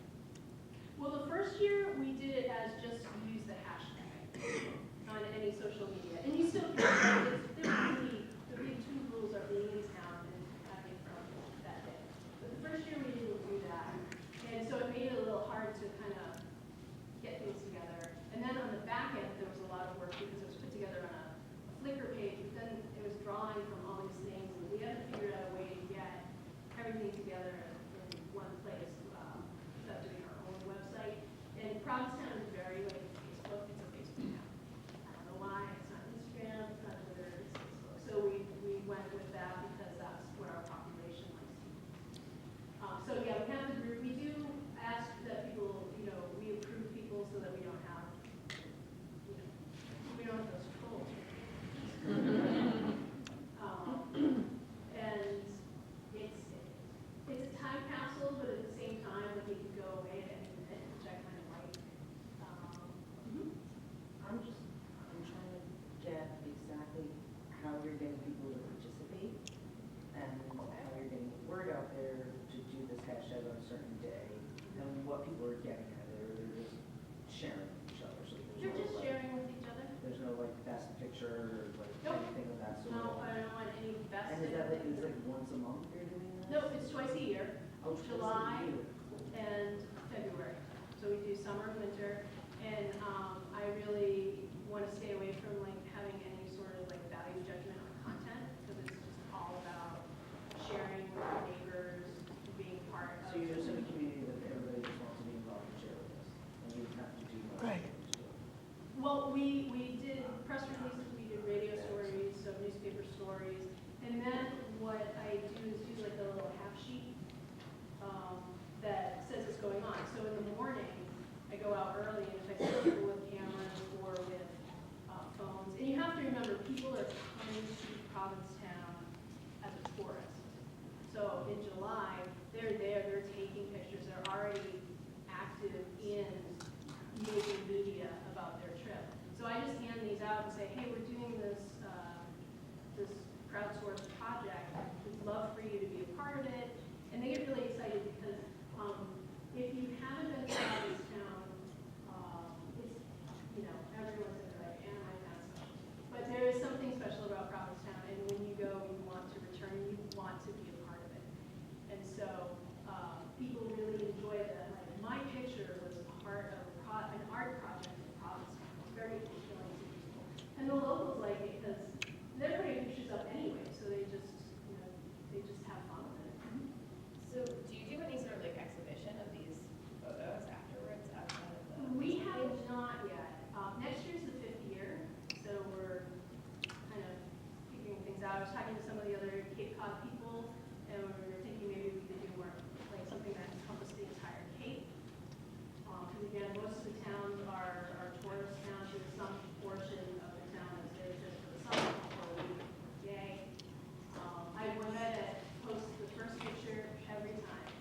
Well, the first year we did it as just use the hashtag on any social media, and you still can. The big two rules are being in town and having from that day. But the first year we didn't do that, and so it made it a little hard to kind of get things together. And then on the back end, there was a lot of work because it was put together on a Flickr page, but then it was drawing from all these things, and we had to figure out a way to get everything together in one place without doing our own website. And Provincetown is very Facebook. It's a Facebook town. I don't know why. It's not Instagram. It's not Twitter. getting at it, or they're just sharing with each other? So You're just sharing with each other? There's no like best picture or like Nope. anything of that sort? No, I don't want any best. And is that like, is it once a month you're doing that? No, it's twice a year, Oh, twice a July year. and February. So we do summer and winter, and I really want to stay away from like having any sort of like value judgment on content, because it's just all about sharing with your neighbors, being part of. So you're just in a community that everybody just wants to be involved and share with us, and you don't have to do much. Right. Well, we did press releases, we did radio stories, so newspaper stories, and then what I do is do like a little half sheet that says what's going on. So in the morning, I go out early, and if I see people with cameras or with phones, and you have to remember, people are coming to Provincetown as a tourist. So in July, they're there, they're taking pictures, they're already active in making media about their trip. So I just hand these out and say, hey, we're doing this this crowdsourced project. We'd love for you to be a part of it. And they get really excited because if you haven't been to Provincetown, it's, you know, everyone's in the right, and my town's special. But there is something special about Provincetown, and when you go, you want to return, you want to be a part of it. And so people really enjoy that. Like, my picture was part of an art project in Provincetown. It's very appealing to people. And the locals like it because they're putting pictures up anyway, so they just, you know, they just have fun with it. So do you do any sort of like exhibition of these photos afterwards outside of the? We have not yet. Next year's the 5th year, so we're kind of figuring things out. I was talking to some of the other Cape Cod people, and we were thinking maybe we could do more, like something that encompassed the entire Cape. Because again, most of the towns are tourist towns. There's some portion of the town that's there just for the summer, for a week, yay. I have one guy that posts the first picture every time.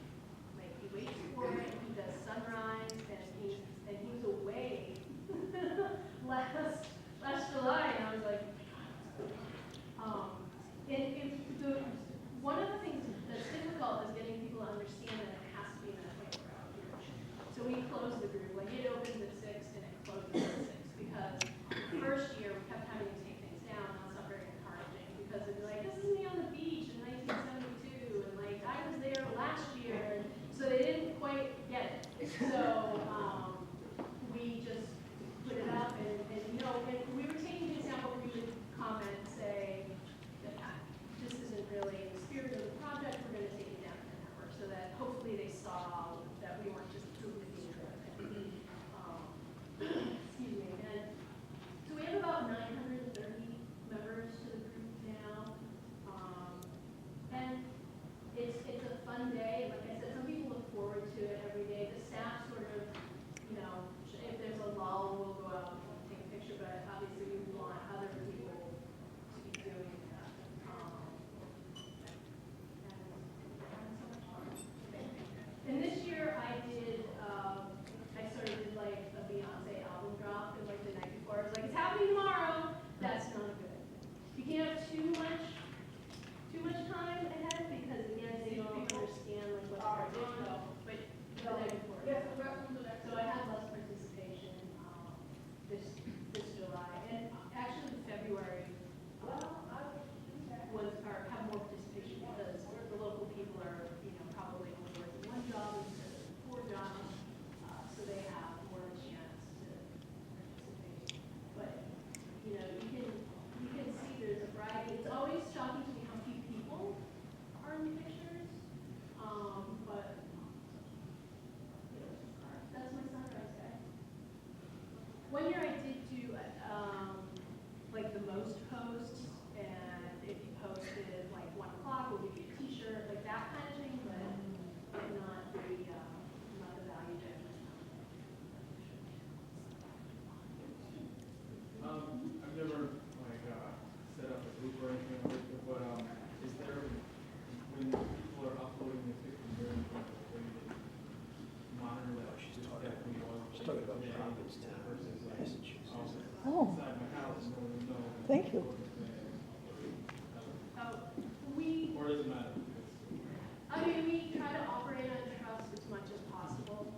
Like, he waits for it, he does sunrise, and he was away last July, and I was like, one of the things that's difficult is getting people to understand that it has to be in a 24-hour period. So we closed the group, like it opens at 6 and it closes at 6, because the first year we kept having to take things down, and that's not very encouraging, because it'd be like, this is me on the beach in 1972, and like, I was there last year, and so they didn't quite get it. So we just put it up, and you know, and we were taking things down, but we would comment and say, this isn't really in the spirit of the project, we're going to take it down to the network, so that hopefully they saw that we weren't just proving the excuse me. And so we have about 930 members to the group now, and it's a fun day. Like I said, some people look forward to it every day. The staff sort of, you know, if there's a lull, we'll go out and take a picture, but obviously we want other people to be doing that. And this year I did, I sort of did like a Beyonce album drop, and like the night before I was like, it's happening tomorrow. That's not a good idea. You can't have too much time ahead, because again, they don't understand like what's going on. But the night before. So I had less participation this July, and actually February have more participation, because the local people are, you know, probably only working one job instead of 4 jobs, so they have more of a chance to participate. But you know, you can see there's a variety. It's always shocking to me how few people are in the pictures, but you know, that's my sunrise day. One year I did do like the most posts, and if you posted like 1 o'clock, we'll give you a T-shirt, like that kind of thing, but not the value judgment. I've never like set up a group or anything like that, but is there, when people are uploading the pictures, there any kind of way to monitor that? She's talking about Provincetown, Massachusetts. Oh. Inside my house, no one knows. Thank you. Or does it matter? I mean, we try to operate on trust as much as possible.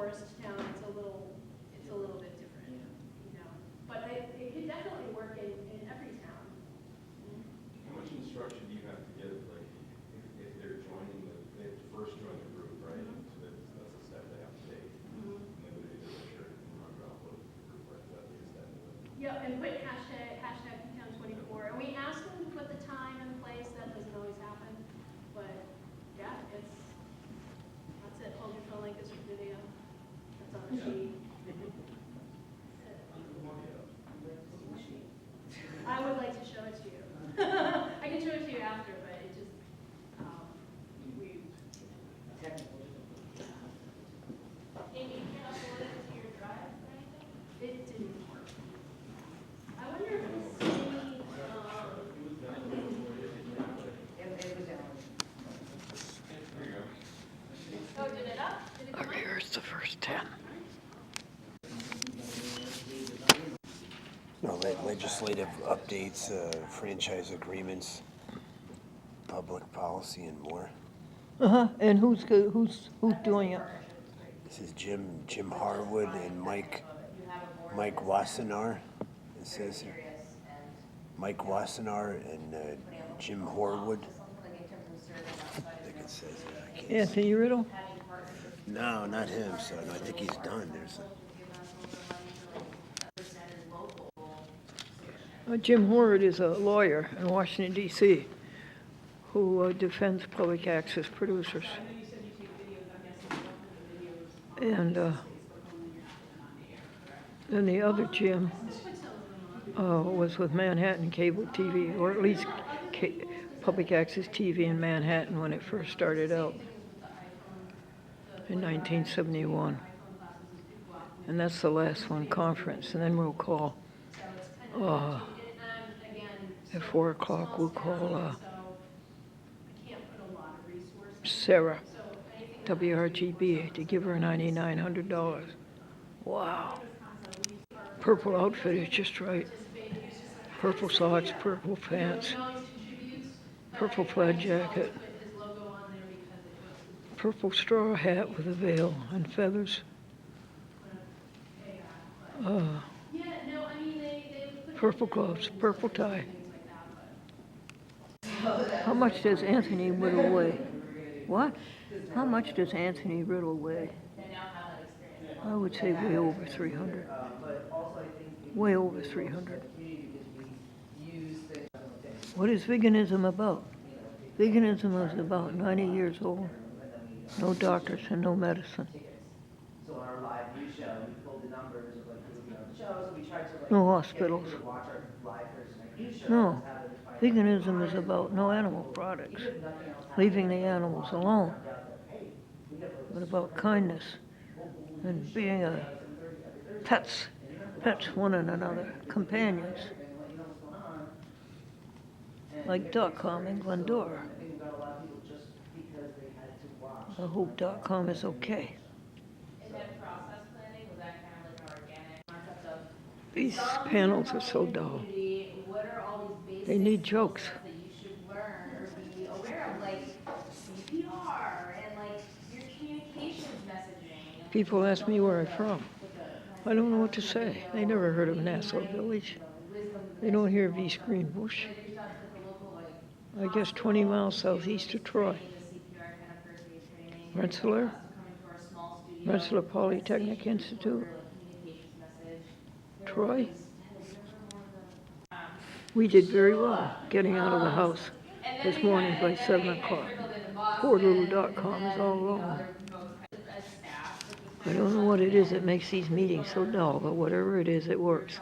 forest town, it's a little bit different, you know. But it could definitely work in every town. How much instruction do you have to give, like, if they're joining they have to first join the group, right? So that's a step they have to take. And then they do a shirt and run around with the group like that, is that Yeah, and put hashtag Town24. And we asked them to put the time in place. That doesn't always happen. But yeah, that's it. Hold your phone like this for video. That's on the sheet. I would like to show it to you. I can show it to you after, but it just, we. Amy, you can upload it to your drive or anything? It didn't work. I wonder if it's any, Oh, did it up? Did it come up? Here's the first 10. No, legislative updates, franchise agreements, public policy, and more. And who's doing it? This is Jim Harwood and Mike Wassenaar. It says here. Mike Wassenaar and Jim Horwood. I think it says that. I can't see. Anthony Riddle? No, not him. So no, I think he's done. Jim Horwood is a lawyer in Washington, D.C., who defends public access producers. And then the other Jim was with Manhattan Cable TV, or at least public access TV in Manhattan when it first started out in 1971. And that's the last one, conference. And then we'll call, at 4 o'clock, we'll call Sara, WRGB, to give her $9,900. Wow. Purple outfit is just right. Purple socks, purple pants, purple plaid jacket, purple straw hat with a veil and feathers. Purple gloves, purple tie. How much does Anthony Riddle weigh? What? How much does Anthony Riddle weigh? I would say way over 300. Way over 300. What is veganism about? Veganism is about 90 years old. No doctors and no medicine. So on our live news show, we pulled the numbers of like who would be on the shows, and we tried to like No hospitals. get people to watch our live Thursday night news show. No. Veganism is about no animal products, leaving the animals alone, but about kindness and being pets one and another, companions, like .com in Glendora. I hope .com is okay. In that process planning, was that kind of like an organic concept of? These panels are so dull. What are all these They basic need jokes. skills that you should learn or be aware of, like CPR and like your communications messaging? And People ask me where I'm from. I don't know what to say. They never heard of Nassau Village. They don't hear of East Greenbush. I guess 20 miles southeast of Troy. Rensselaer Polytechnic Institute. Troy. We did very well getting out of the house this morning by 7 o'clock. Poor little .com is all wrong. I don't know what it is that makes these meetings so dull, but whatever it is, it works.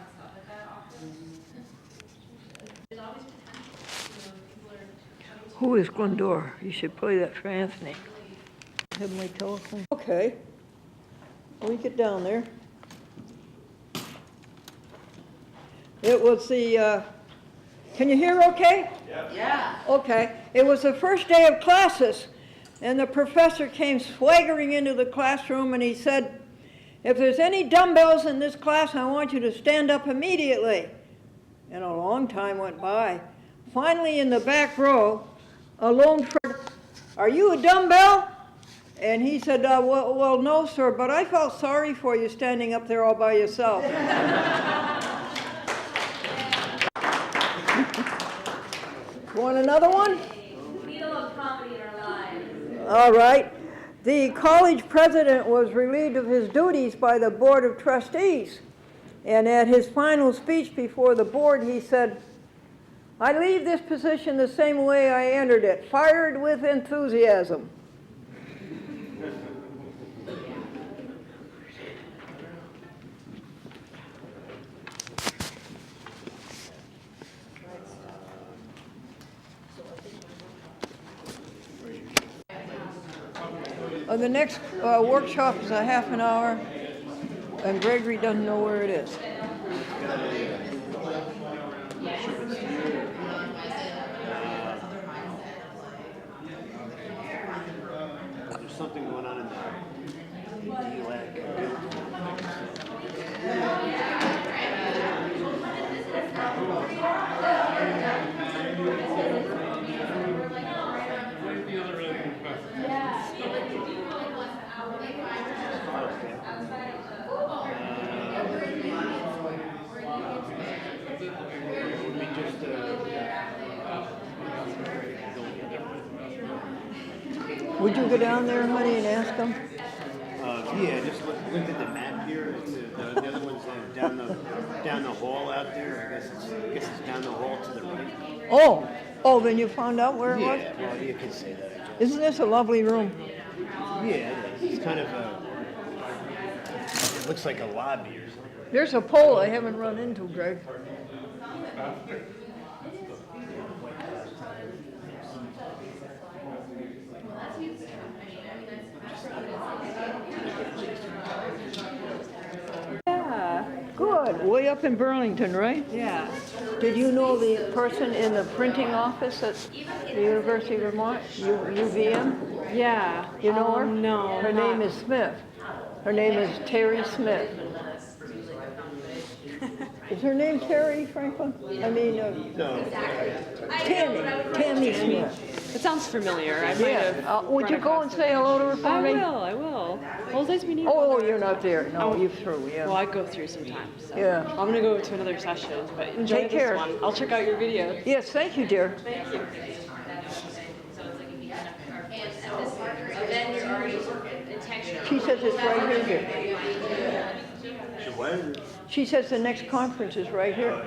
Who is Glendora? You should play that for Anthony. Heavenly telephone. Okay. Let me get down there. It was the, can you hear okay? Yeah. Okay. It was the first day of classes, and the professor came swaggering into the classroom, and he said, if there's any dumbbells in this class, I want you to stand up immediately. And a long time went by. Finally, in the back row, a lone friend, are you a dumbbell? And he said, well, no, sir, but I felt sorry for you standing up there all by yourself. Want another one? We need a little comedy in our lives. All right. The college president was relieved of his duties by the Board of Trustees. And at his final speech before the board, he said, I leave this position the same way I entered it, fired with enthusiasm. The next workshop is a half an hour, and Gregory doesn't know where it is. There's something going on in the DLAC. Would you go down there, honey, and ask them? Yeah, just looked at the map here. The other one's down the hall out there. I guess it's down the hall to the right. Oh, then you found out where it was? Yeah, well, you could say that. I guess. Isn't this a lovely room? Yeah, it is. It's kind of it looks like a lobby or something. There's a pole I haven't run into, Greg. Yeah, Good. Way up in Burlington, right? yeah. Did you know the person in the printing office at the University of Vermont, UVM? Yeah. You know her? No. Her name is Smith. Her name is Terry Smith. Is her name Terry, Franklin? I mean, No. Tammy Smith. It sounds familiar. I might have. Yeah. Would you go and say hello to her for I me? will. I will. Well, it's nice meeting you. Oh, you're not there. No, Oh. you're through, yeah. Well, I go through sometimes. So. Yeah. I'm gonna go to another session, but enjoy Take this care. one. I'll check out your video. Yes, thank you, dear. Thank you. Then you're already intentional. She says it's right here, dear. What? She says the next conference is right here.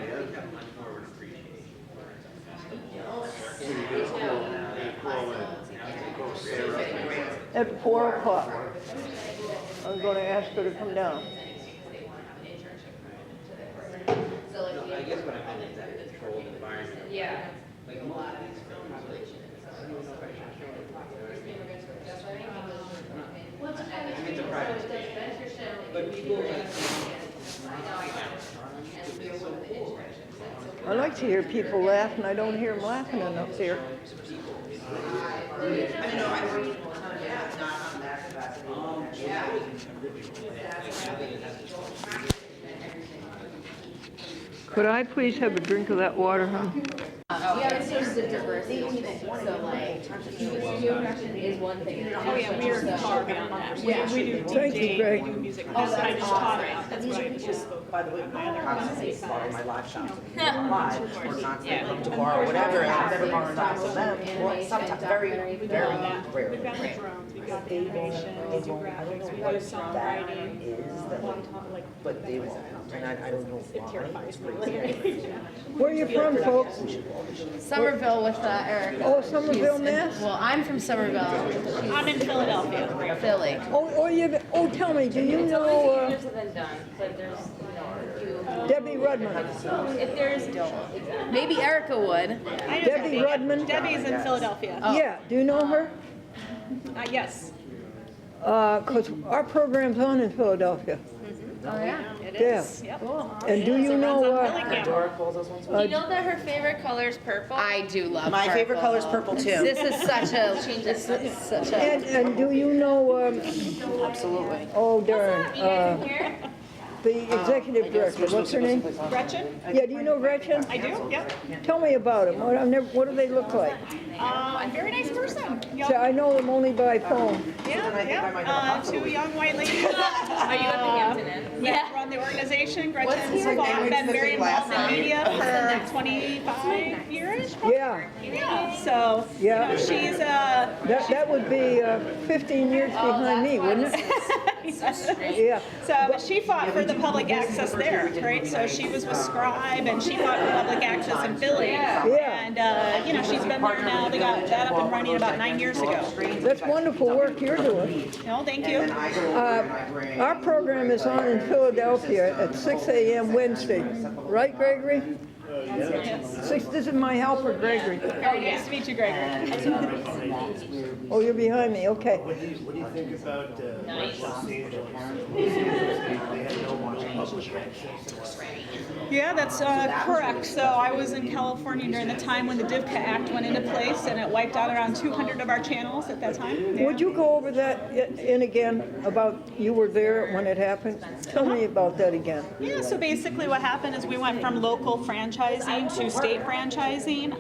At 4 o'clock. I'm going to ask her to come down. I guess what I find is that controlled environment. Yeah. Like a lot of these populations. I mean, it's a private station. But people like. I like to hear people laugh, and I don't hear them laughing enough here. Could I please have a drink of that water, huh? Yeah, it's just the diversity, so like, is one thing. Oh yeah, we're far beyond that. Yeah. We do Thank you, DJ, Greg. we do music. I just taught it. That's why I just spoke. By the way, my other house is borrow my live shots. Yeah. Live, or not to borrow whatever, and I've never borrowed that from them. Well, sometimes, very rarely. We've got the drones, we've got the animation, we do graphics, we do songwriting. But they won't, and I don't know why. Terrifies me. Where are you from, folks? Somerville with Erica. Oh, Somerville, Mass? Well, I'm from Somerville. I'm in Philadelphia. Philly. Oh, tell me, do you know Than done, but there's, Debbie Rudman? if there's, Maybe Erica would. I know Debbie Rudman? Debbie's in Philadelphia. Yeah, do you know her? Yes. Because our program's on in Philadelphia. Oh, yeah. It Yeah. is. Yep. And do you know, Dora calls us once. Do you know that her favorite color is purple? I do love My favorite color is purple too. This is such a, this is such a, and do you know, Absolutely. oh darn, the executive director, what's her name? Gretchen? Yeah, do you know Gretchen? I do, yep. Tell me about them. What do they look like? Very nice person. Young, See, I know them only by phone. yeah. Two young white ladies. Are you at the Hampton Inn? That run the organization. Gretchen's been very involved in media for 25 years. Yeah, Yeah. So, Yeah. she's that would be 15 years behind me, wouldn't it? Yeah. So, but she fought for the public access there, right? So she was with Scribe, and she fought for public access in Philly. Yeah. And she's been there now. They got that up and running about 9 years ago. That's wonderful work you're doing. No, thank you. Our program is on in Philadelphia at 6 a.m. Wednesday. Right, Gregory? This is my helper, Gregory. Nice to meet you, Gregory. Oh, you're behind me, okay. What do you think about Los Angeles? They have no public access. Yeah, that's correct. So I was in California during the time when the DivCA Act went into place, and it wiped out around 200 of our channels at that time. Yeah. Would you go over that in again, about you were there when it happened? Tell me about that again. Yeah, so basically what happened is we went from local franchising to state franchising.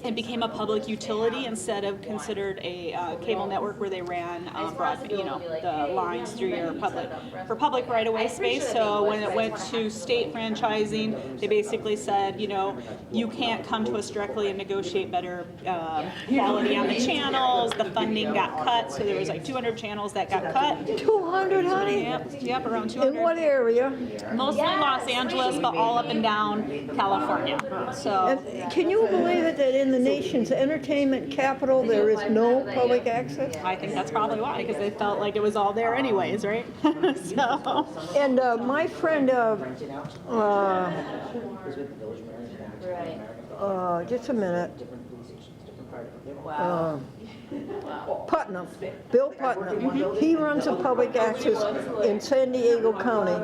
It became a public utility instead of considered a cable network where they ran the lines through your public right-of-way space. So when it went to state franchising, they basically said, you can't come to us directly and negotiate better quality on the channels. The funding got cut, so there was like 200 channels that got cut. 200, honey? Yep, around 200. In what area? Mostly Los Angeles, but all up and down California. So. And can you believe it that in the nation's entertainment capital there is no public access? I think that's probably why, because they felt like it was all there anyways, right? So. And my friend, just a minute. Putnam, Bill Putnam, he runs a public access in San Diego County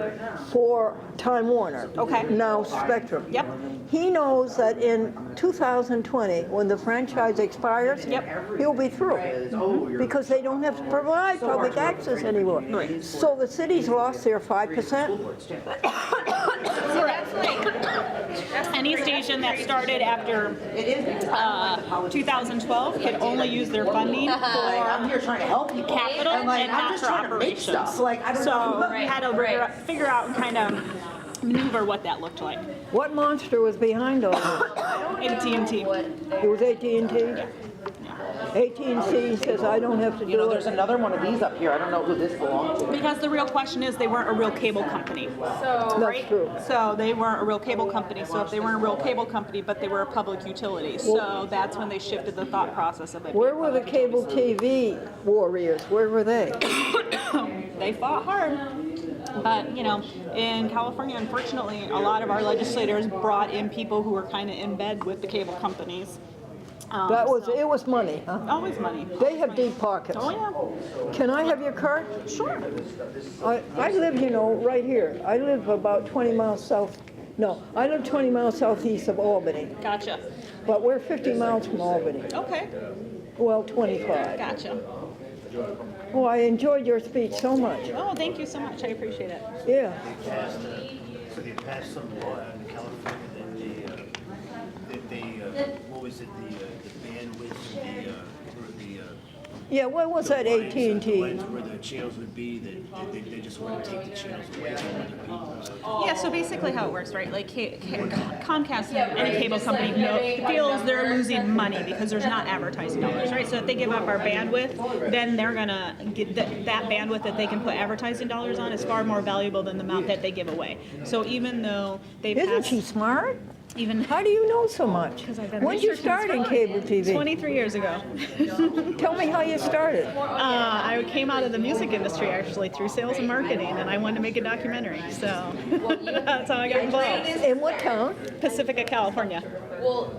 for Time Warner. Okay. Now Spectrum. Yep. He knows that in 2020, when the franchise expires, he'll be through. Because they don't have to provide public access anymore. Right. So the city's lost their 5%. So that's like any station that started after 2012 could only use their funding I'm here trying to help people. capital and I'm not just for trying to make operations. stuff. Like, I don't So know. we had to figure out and kind of maneuver what that looked like. What monster was behind all this? AT&T. It was AT&T? AT&T says I don't have to do There's it. another one of these up here. I don't know who this belongs to. Because the real question is they weren't a real cable company. So, That's true. So they weren't a real cable company. So if they weren't a real cable company, but they were a public utility. So that's when they shifted the thought process of it. Where were the cable TV warriors? Where were they? They fought hard. But, in California, unfortunately, a lot of our legislators brought in people who were kind of in bed with the cable companies. It was money, huh? Always money. They have deep pockets. Oh, yeah. Can I have your card? Sure. I live, right here. I live about 20 miles south. No, I live 20 miles southeast of Albany. Gotcha. But we're 50 miles from Albany. Okay. Well, 25. Gotcha. Oh, I enjoyed your speech so much. Oh, thank you so much. I appreciate it. Yeah. They passed some law in California that they what was it, the bandwidth and Yeah, what was that AT&T? where the channels would be, that they just want to take the channels away from other people. Yeah, so basically how it works, right? Like Comcast, any cable company feels they're losing money because there's not advertising dollars, right? So if they give up our bandwidth, then they're gonna get that bandwidth that they can put advertising dollars on is far more valuable than the amount that they give away. So even though they Isn't she smart? Even How do you know so much? because I've been When did you researching start in cable TV? 23 years ago. Tell me how you started. I came out of the music industry actually through sales and marketing, and I wanted to make a documentary. So that's how I got involved. In what town? Pacifica, California.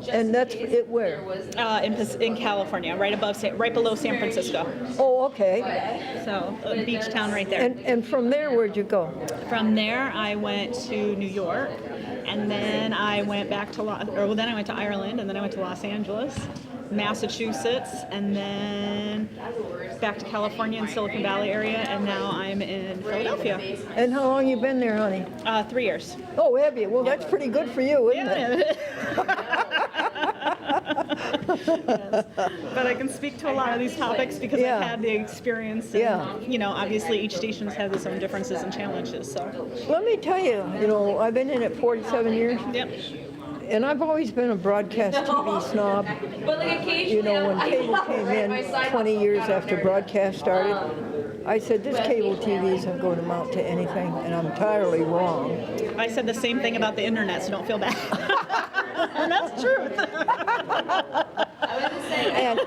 And that's it where? In California, right below San Francisco. Oh, okay. So a beach town right there. And from there, where'd you go? From there, I went to New York, and then I went back to then I went to Ireland, and then I went to Los Angeles, Massachusetts, and then back to California and Silicon Valley area, and now I'm in Philadelphia. And how long you been there, honey? 3 years. Oh, have you? Well, that's pretty good for you, isn't it? Yes. But I can speak to a lot of these topics because Yeah. I've had the experience. And, Yeah. you know, obviously each station's had its own differences and challenges. So. Let me tell you, you know, I've been in it 47 years, Yep. and I've always been a broadcast TV snob. You know, when cable came in 20 years after broadcast started, I said, this cable TV isn't going to amount to anything, and I'm entirely wrong. I said the same thing about the internet, so don't feel bad. And that's true. And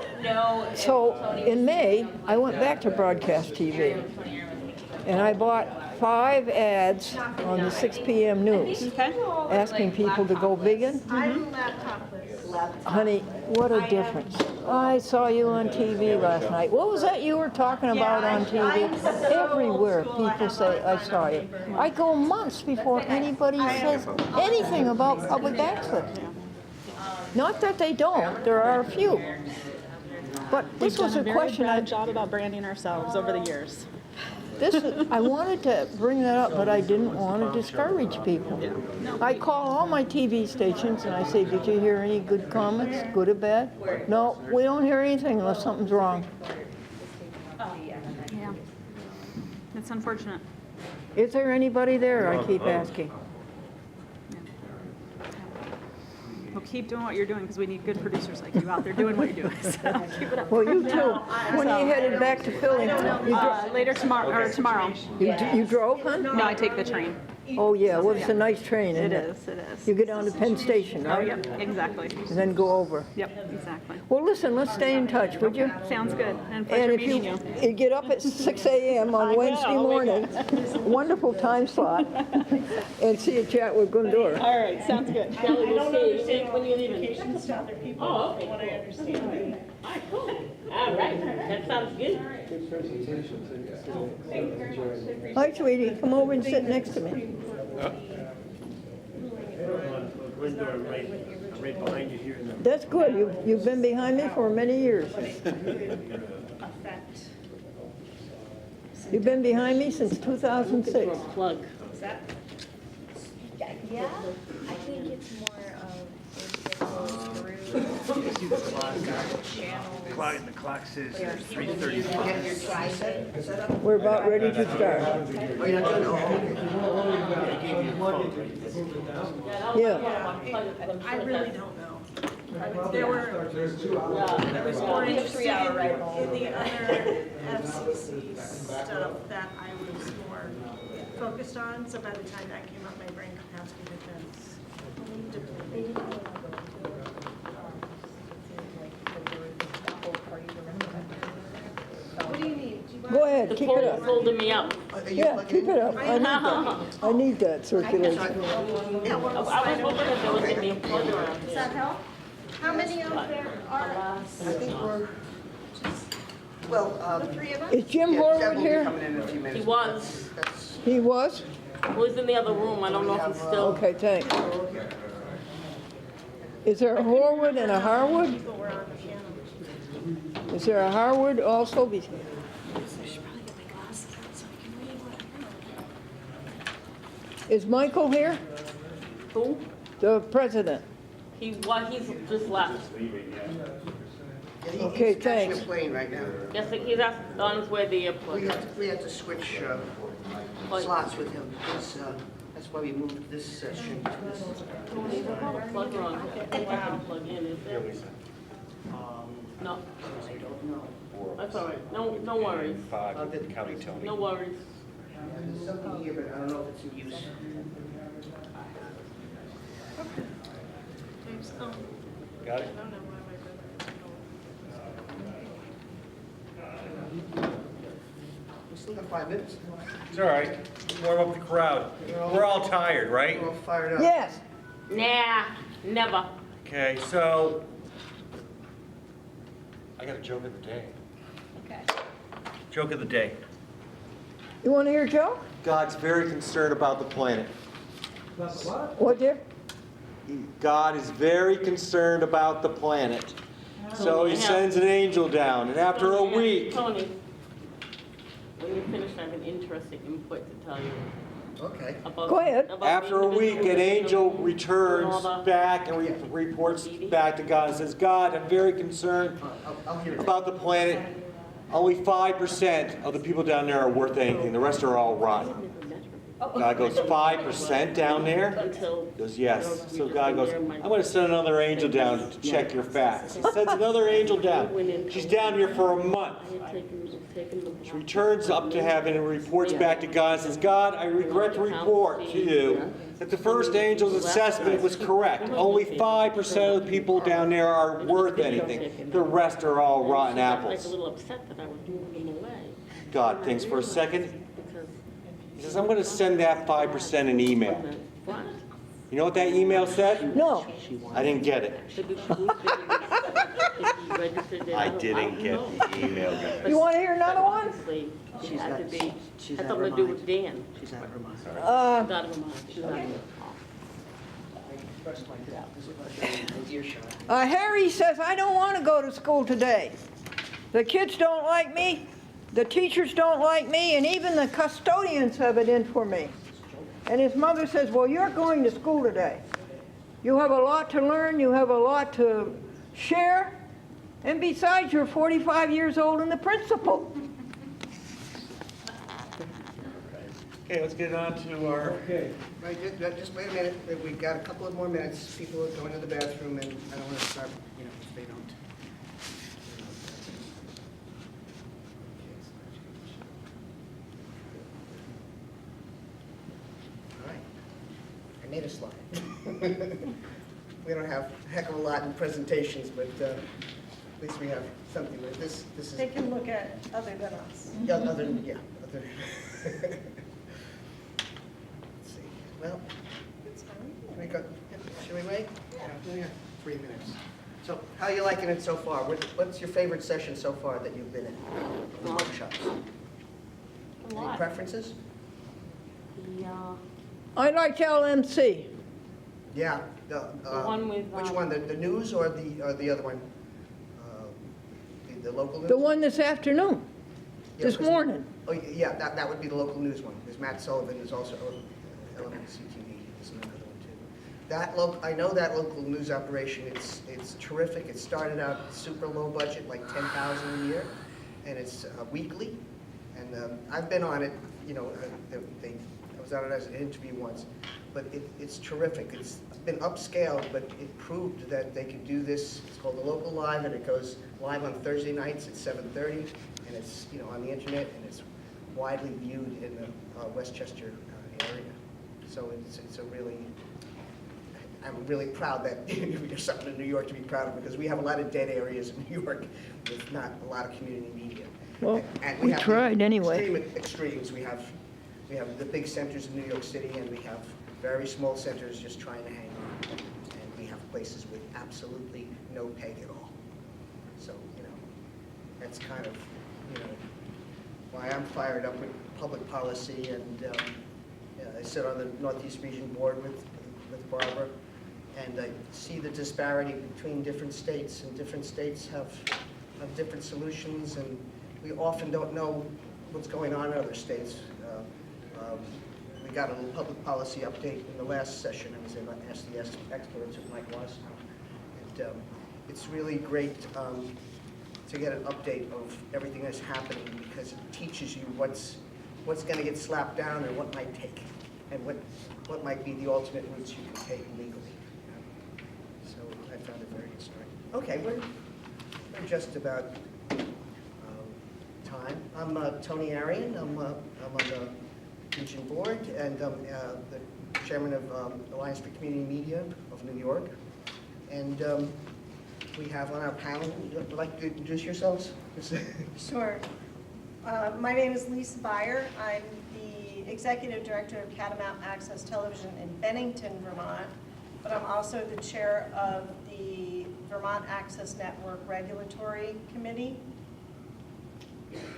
so in May, I went back to broadcast TV, and I bought 5 ads on the 6 p.m. news, Okay. asking people to go vegan. Honey, what a difference. I saw you on TV last night. What was that you were talking about on TV? Everywhere people say, I saw you. I go months before anybody says anything about public access. Not that they don't, there are a few. But this was a question We've done a very bad job about branding ourselves over the years. I wanted to bring that up, but I didn't want to discourage people. I call all my TV stations and I say, did you hear any good comments, good or bad? No, we don't hear anything unless something's wrong. Yeah. It's unfortunate. Is there anybody there? I keep asking. Well, keep doing what you're doing because we need good producers like you out there doing what you're doing. So keep it up. Well, you too. When are you headed back to Philly? Later tomorrow. You drove, huh? No, I take the train. Oh, yeah, well, it's a nice train, isn't it? It is. You get down to Penn Station, Oh, right? yep, exactly. And then go over. Yep, exactly. Well, listen, let's stay in touch, would you? Sounds good. And And pleasure if meeting you, you. you get up at 6 a.m. on Wednesday morning, wonderful time slot, and see you chat with Glendora. All right, sounds good. I don't understand when you communications to other people. Oh, okay. What I understand. All right, cool. All right, that sounds good. Hi, sweetie, come over and sit next to me. Window, I'm right behind you here. That's good, you've been behind me for many years. You've been behind me since 2006. Plug. Yeah, I think it's more of The clock says 3:35. We're about ready to start. Yeah. I really don't know. There were, I was more interested in the other FCC stuff that I was more focused on, so by the time that came up, my brain capacity had been depleted. What do you need? Do you want? Go ahead, keep it up. Holding me up. Yeah, keep it up. I need that. I need that circulation. I was hoping that there was gonna be a plug around Does here. that help? How many of there are? I think we're, well, The 3 of us? Is Jim Deb Horwood will be here? coming in a few He minutes. was. That's, He was? Who's in the other room? I don't know if he's still. Okay, thanks. Is there a Horwood and a Harwood? Is there a Harwood also? Is Michael here? Who? The president? He's just left. Okay, he's catching thanks. a plane right now. Yes, he's on his way to the airport. We have to switch slots with him, because that's why we moved this session to this. Plug on. Plug in, is there? No. I don't know. That's all right. No worries. County Tony. No worries. There's something here, but I don't know if it's in use. Got it? We still have 5 minutes. It's all right. Warm up the crowd. We're all tired, right? We're all fired up. Yes. Nah, never. Okay, so I got a joke of the day. Okay. Joke of the day. You want to hear a joke? God's very concerned about the planet. What, dear? God is very concerned about the planet. So he sends an angel down, and after a week, Tony, when you're finished, I have an interesting input to tell you. Okay. About, Go ahead. about after a week, an angel returns back and reports back to God and says, God, I'm very concerned I'll hear that. about the planet. Only 5% of the people down there are worth anything. The rest are all rotten. God goes, 5% down there? He goes, yes. So God goes, I'm going to send another angel down to check your facts. He sends another angel down. She's down here for a month. She returns up to heaven and reports back to God and says, God, I regret to report to you that the first angel's assessment was correct. Only 5% of the people down there are worth anything. The rest are all rotten apples. a little upset that I was moving them away. God thinks for a second. He says, I'm going to send that 5% an email. You know what that email said? No. I didn't get it. I didn't get the email, guys. You want to hear another one? She had to be, had something to do with Dan. She's out of her mind. She's out of her mind. She's out of her mind. I expressed my doubt. This is my earshot. Harry says, I don't want to go to school today. The kids don't like me, the teachers don't like me, and even the custodians have it in for me. And his mother says, well, you're going to school today. You have a lot to learn, you have a lot to share, and besides, you're 45 years old and the principal. Okay, let's get on to our... Okay. Right, just wait a minute. We've got a couple of more minutes. People are going to the bathroom, and I don't want to start, if they don't. All right. I made a slide. We don't have a heck of a lot in presentations, but at least we have something. This is. They can look at other than us. Yeah, other. Let's see. Well, should we wait? Yeah, 3 minutes. So, how are you liking it so far? What's your favorite session so far that you've been in? The workshops. Any preferences? I like LMC. Yeah. The one with, which one? The news or the other one? The local news? The one this afternoon, Yeah, this morning. Oh, yeah, that would be the local news one. There's Matt Sullivan, there's also LMC TV, is another one too. I know that local news operation, it's terrific. It started out super low budget, like $10,000 a year, and it's weekly. And I've been on it, I was on it as an interview once, but it's terrific. It's been upscaled, but it proved that they could do this. It's called the Local Live, and it goes live on Thursday nights at 7:30, and it's on the internet, and it's widely viewed in the Westchester area. So it's a really, I'm really proud that there's something in New York to be proud of, because we have a lot of dead areas in New York with not a lot of community media. Well, And we have tried the anyway. extremes. We have the big centers in New York City, and we have very small centers just trying to hang on. And we have places with absolutely no peg at all. So, that's kind of, why I'm fired up with public policy. And I sit on the Northeast Region Board with Barbara, and I see the disparity between different states, and different states have different solutions, and we often don't know what's going on in other states. We got a little public policy update in the last session. I was able to ask the experts at Mike Watson. And it's really great to get an update of everything that's happening, because it teaches you what's going to get slapped down and what might take, and what might be the alternate routes you can take legally. So I found it very inspiring. Okay, we're just about time. I'm Tony Arian. I'm on the Region Board, and I'm the chairman of Alliance for Community Media of New York. And we have on our panel, would you like to introduce yourselves? Sure. My name is Lisa Beyer. I'm the executive director of Catamount Access Television in Bennington, Vermont, but I'm also the chair of the Vermont Access Network Regulatory Committee.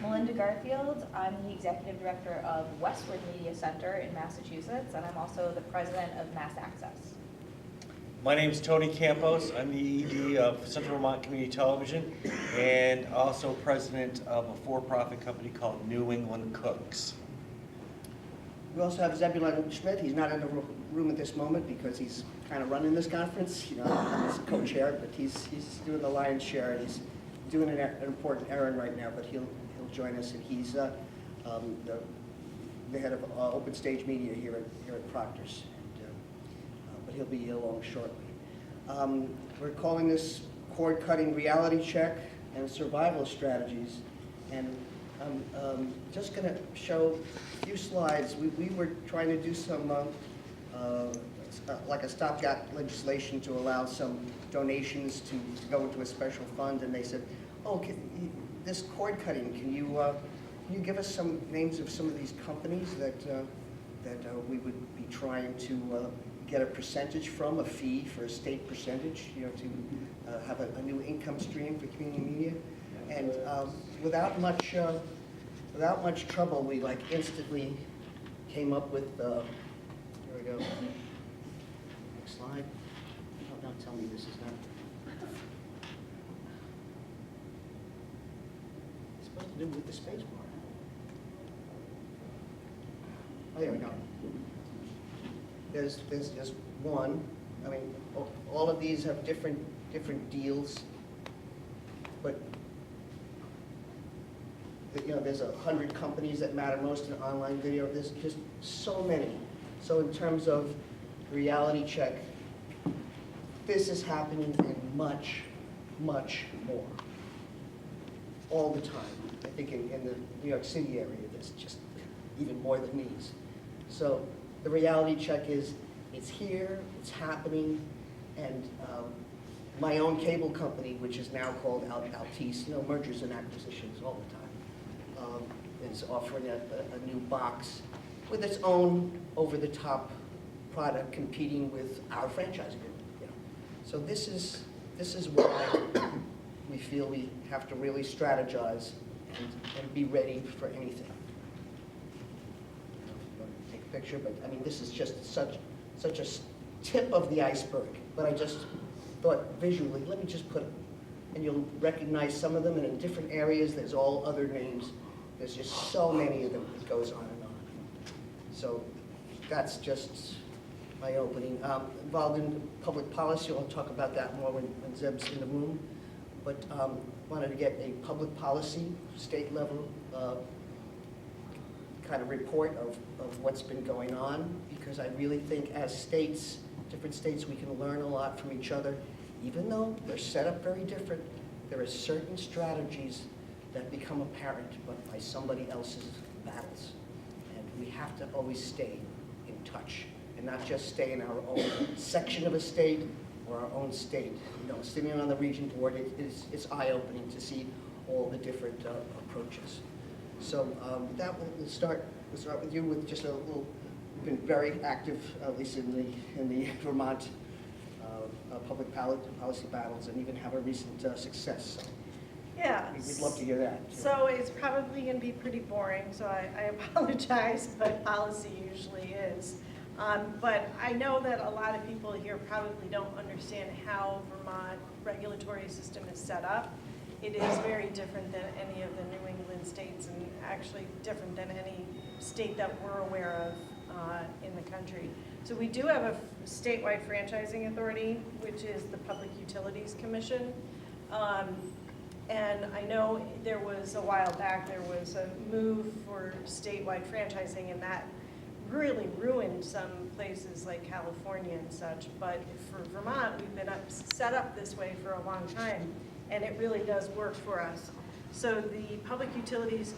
Melinda Garfield, I'm the executive director of Westwood Media Center in Massachusetts, and I'm also the president of Mass Access. My name is Tony Campos. I'm the ED of Central Vermont Community Television and also president of a for-profit company called New England Cooks. We also have Zebulon Schmidt. He's not in the room at this moment because he's kind of running this conference. You know, I'm his co-chair, but he's doing the lion's share, and he's doing an important errand right now, but he'll join us, and he's the head of Open Stage Media here at Proctor's. But he'll be along shortly. We're calling this cord-cutting reality check and survival strategies, and I'm just going to show a few slides. We were trying to do some like a stopgap legislation to allow some donations to go into a special fund, and they said, oh, this cord cutting, can you give us some names of some of these companies that we would be trying to get a percentage from, a fee for a state percentage, you know, to have a new income stream for community media? And without much trouble, we like instantly came up with, here we go. Next slide. Oh, don't tell me this is not. It's supposed to do with the space bar. Oh, there we go. There's just one. I mean, all of these have different deals, but you know, there's 100 companies that matter most in online video. There's just so many. So in terms of reality check, this is happening and much, much more. All the time. I think in the New York City area, there's just even more than these. So the reality check is, it's here, it's happening, and my own cable company, which is now called Altice, you know, mergers and acquisitions all the time, is offering a new box with its own over-the-top product competing with our franchise agreement. You know. So this is why we feel we have to really strategize and be ready for anything. Take a picture, but I mean, this is just such a tip of the iceberg. But I just thought visually, let me just put it, and you'll recognize some of them, and in different areas, there's all other names. There's just so many of them. It goes on and on. So that's just my opening. Involved in public policy, I'll talk about that more when Zeb's in the room. But wanted to get a public policy, state level kind of report of what's been going on, because I really think as states, different states, we can learn a lot from each other. Even though they're set up very different, there are certain strategies that become apparent but by somebody else's battles. And we have to always stay in touch and not just stay in our own section of a state or our own state. You know, sitting on the region board, it's eye-opening to see all the different approaches. So that we'll start with you with just a little. We've been very active, at least in the Vermont public policy battles, and even have a recent success. So yeah, we'd love to hear that. So it's probably going to be pretty boring, so I apologize, but policy usually is. But I know that a lot of people here probably don't understand how Vermont regulatory system is set up. It is very different than any of the New England states, and actually different than any state that we're aware of in the country. So we do have a statewide franchising authority, which is the Public Utilities Commission. And I know there was a while back, there was a move for statewide franchising, and that really ruined some places like California and such. But for Vermont, we've been set up this way for a long time, and it really does work for us. So the Public Utilities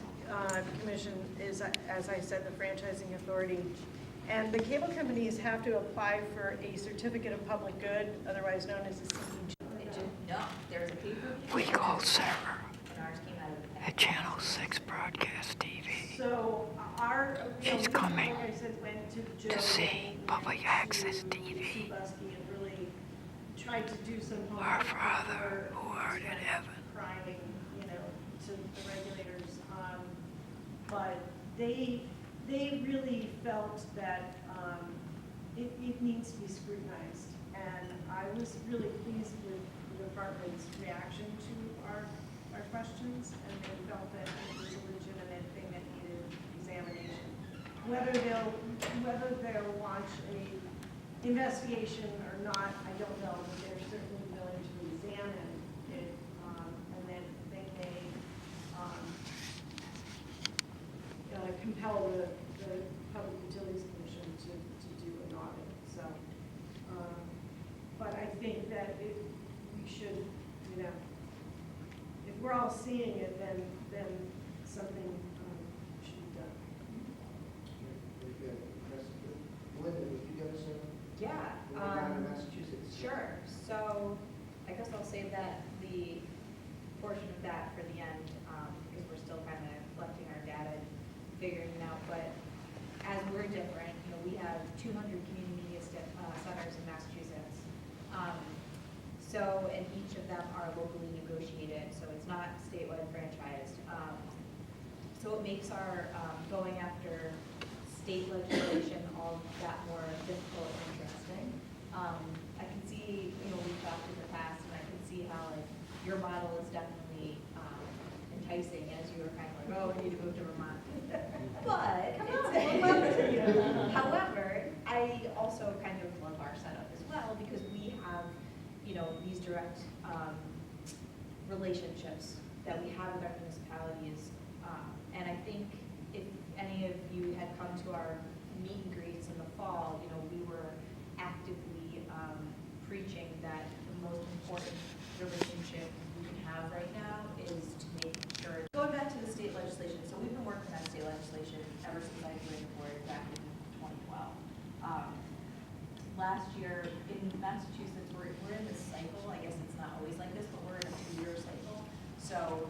Commission is, as I said, the franchising authority. And the cable companies have to apply for a certificate of public good, otherwise known as a CPG. No, there's a paper. We called Sara at Channel 6 Broadcast TV. So our, She's coming like I said, went to Joe to see Public Access to TV. and really tried to do some homework. Our Father who art in heaven. Crying, you know, to the regulators, but they really felt that it needs to be scrutinized, And I was really pleased with the department's reaction to our questions, and they felt that it was a legitimate thing that needed examination. Whether they'll launch a investigation or not, I don't know, but they're certainly willing to examine it, and then they may compel the Public Utilities Commission to do an audit. So, but I think that we should, you know, if we're all seeing it, then something should be done. Very good. Linda, would you give us a? Yeah. Down in Massachusetts. Sure. So I guess I'll save the portion of that for the end, because we're still kind of collecting our data and figuring it out. But as we're different, you know, we have 200 community media centers in Massachusetts. And each of them are locally negotiated, so it's not statewide franchised. So it makes our going after state legislation all that more difficult and interesting. I can see, you know, we've talked in the past, and I can see how like your model is definitely enticing as you were kind of like, oh, we need to move to Vermont. But however, I also kind of love our setup as well because we have, you know, these direct relationships that we have with our municipalities. And I think if any of you had come to our meet and greets in the fall, you know, we were actively preaching that the most important relationship we can have right now is to make sure, going back to the state legislation, so we've been working on state legislation ever since I joined the board back in 2012. Last year in Massachusetts, we're in this cycle. I guess it's not always like this, but we're in a 2-year cycle. So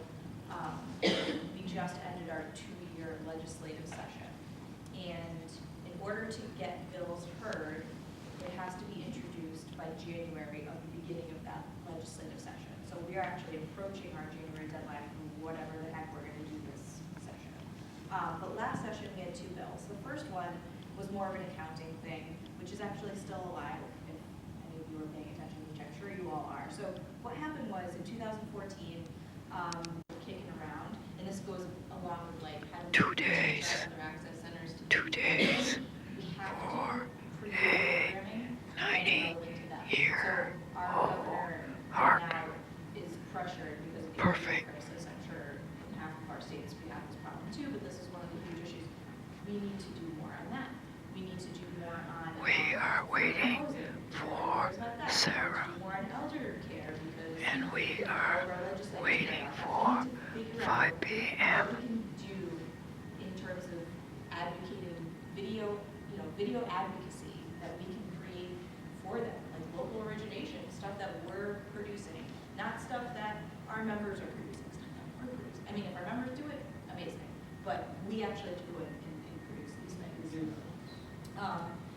we just ended our 2-year legislative session. And in order to get bills heard, it has to be introduced by January of the beginning of that legislative session. So we are actually approaching our January deadline for whatever the heck we're going to do this session. But last session we had 2 bills. The first one was more of an accounting thing, which is actually still alive if any of you are paying attention, which I'm sure you all are. So what happened was in 2014, kicking around, and this goes along with like having 2 days, other access centers to 2 days, we have to pre-programming 90 year so our governor now is pressured because of the energy crisis. I'm sure in half of our states we have this problem too, but this is one of the huge issues. We need to do more on that. We need to do more on we are waiting for Sara. More on elder care because and we are waiting for 5 p.m. What we can do in terms of advocating video advocacy that we can create for them, like local origination, stuff that we're producing, not stuff that our members are producing, stuff that we're producing. I mean, if our members do it, amazing, but we actually do it and produce these things.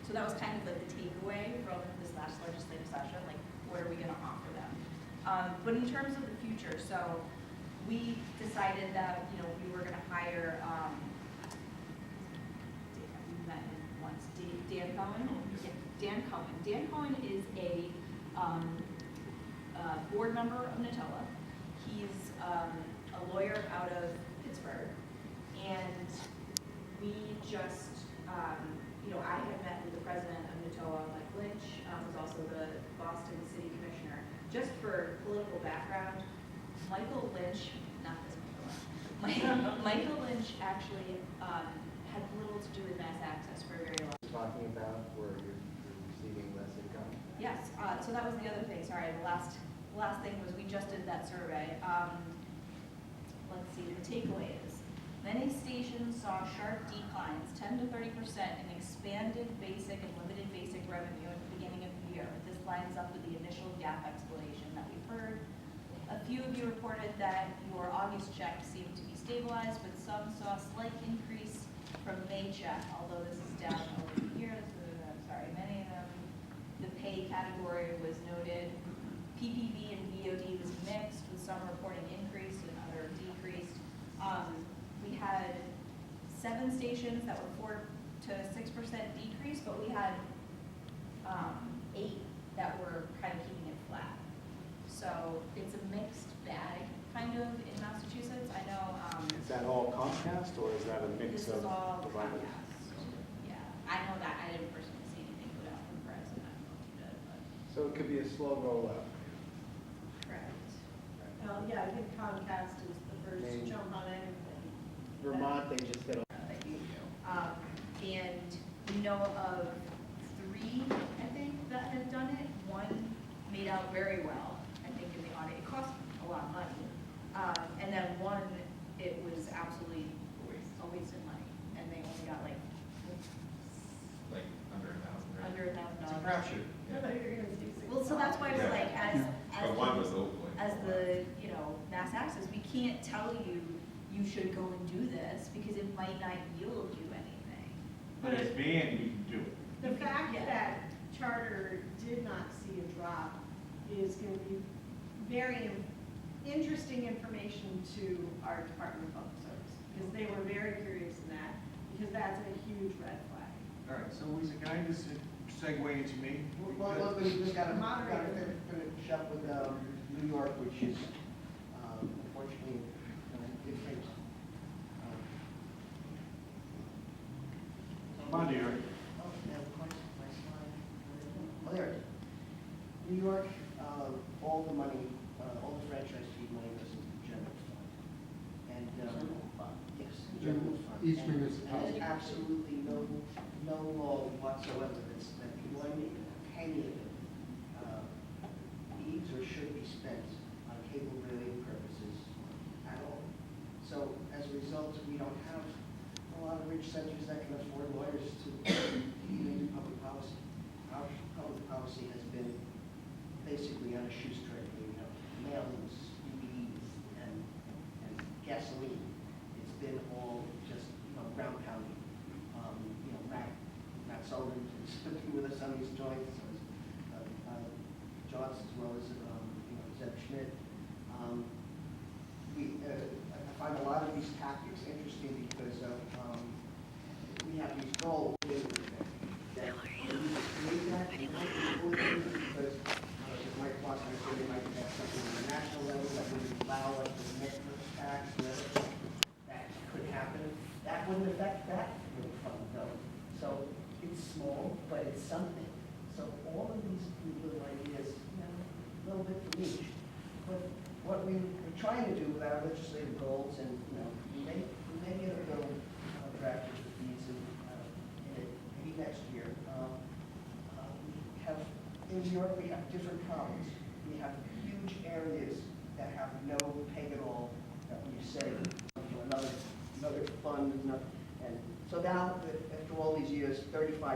So that was kind of like the takeaway from this last legislative session, like what are we going to offer them? But in terms of the future, so we decided that, you know, we were going to hire, we met him once, Dan Cohen. Dan Cohen. Dan Cohen is a board member of NATOA. He's a lawyer out of Pittsburgh. And we just, you know, I had met with the president of NATOA, Mike Lynch, who's also the Boston City Commissioner. Just for political background, Michael Lynch, not this Michael Lynch, Michael Lynch actually had little to do with mass access for a very long time. Talking about where you're receiving less income? Yes, so that was the other thing, sorry, the last thing was we just did that survey. Let's see, the takeaway is, many stations saw sharp declines, 10 to 30% in expanded basic and limited basic revenue at the beginning of the year. This lines up with the initial gap explanation that we've heard. A few of you reported that your August check seemed to be stabilized, but some saw a slight increase from May check, although this is down over the years. Many of them. The pay category was noted. PPV and VOD was mixed, with some reporting increase and other decreased. We had 7 stations that were 4 to 6% decrease, but we had 8 that we're kind of keeping it flat. So it's a mixed bag, kind of, in Massachusetts. I know, Is that all Comcast, or is that a mix this is of all providers? Comcast. Yeah, I know that. I didn't personally see anything put out from Verizon. I don't know if you did, but. So it could be a slow rollout. Correct. Well, yeah, I think Comcast is the first to jump on anything. Vermont, they just did a And we know of 3, I think, that have done it. One made out very well, I think, in the audit. It cost a lot of money. And then one, it was absolutely a waste of money. And they only got like under $1,000. under $1,000. It's a crapshoot. Well, so that's why we're like, But one was open. as the, mass access, we can't tell you, you should go and do this, because it might not yield you anything. But it's banned, you can do it. The fact that Charter did not see a drop is going to be very interesting information to our Department of Public Service, because they were very curious in that, because that's a huge red flag. All right, so Lisa, can I just segue into me? Well, we just gotta finish up with New York, which is unfortunately different. Come on, dear. Oh, yeah, of course, my slide. Oh, there it is. New York, all the money, all the franchise fee money goes into the general fund. And, yes, the general fund. Each And municipality. there's absolutely no law whatsoever that one penny of it needs or should be spent on cable related purposes at all. So as a result, we don't have a lot of rich centers that can afford lawyers to even do public policy. Our public policy has been basically on a shoestring, mailings, DVDs, and gasoline. It's been all just, ground pounding. Matt Sullivan is with us on these joints, Joss, as well as, Zeb Schmidt. I find a lot of these tactics interesting because we have these goals that create that, because Mike Watson said they might have something on the national level that would allow us to network tax, that could happen. That wouldn't affect that little fund though. So it's small, but it's something. So all of these little ideas, a little bit from each. But what we're trying to do with our legislative goals, and we may get a bill drafted with these in it maybe next year. We have in New York we have different problems. We have huge areas that have no pay at all that we say another fund, and so now after all these years, $35,000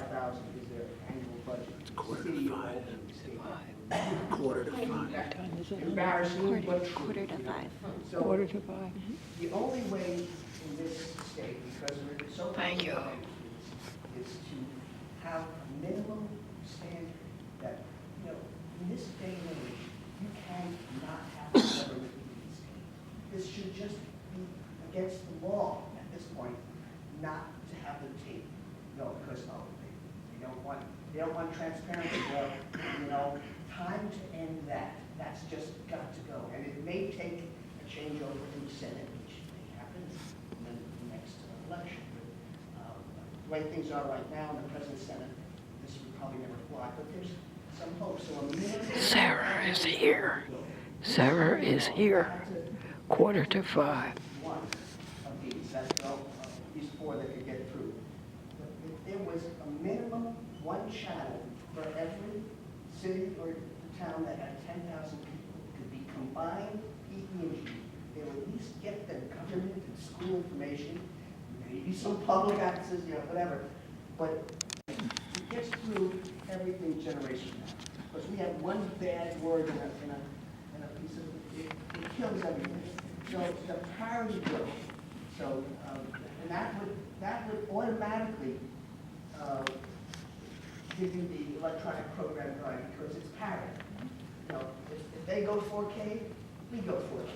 is their annual budget. Quarter to 5. Quarter to 5. Embarrassing, but Quarter to 5. So Quarter to 5. the only way in this state, because we're so Thank you. is to have a minimum standard that, in this day and age, you cannot have a government in this state. This should just be against the law at this point, not to have the tape. Because they don't want transparency. Well, time to end that. That's just got to go. And it may take a changeover in the Senate, which may happen in the next election. But the way things are right now in the present Senate, this would probably never fly. But there's some hope. So Sara is here. Sara is here. Quarter to 5. One of these, these 4 that could get through. But if there was a minimum one channel for every city or town that had 10,000 people, it could be combined EE&G. They would at least get the government and school information, maybe some public access, whatever. But it gets through everything generation now. Because we have one bad word in a piece of it kills everything. So the parity bill. So and that would automatically give you the electronic program right because it's parity. If they go 4K, we go 4K.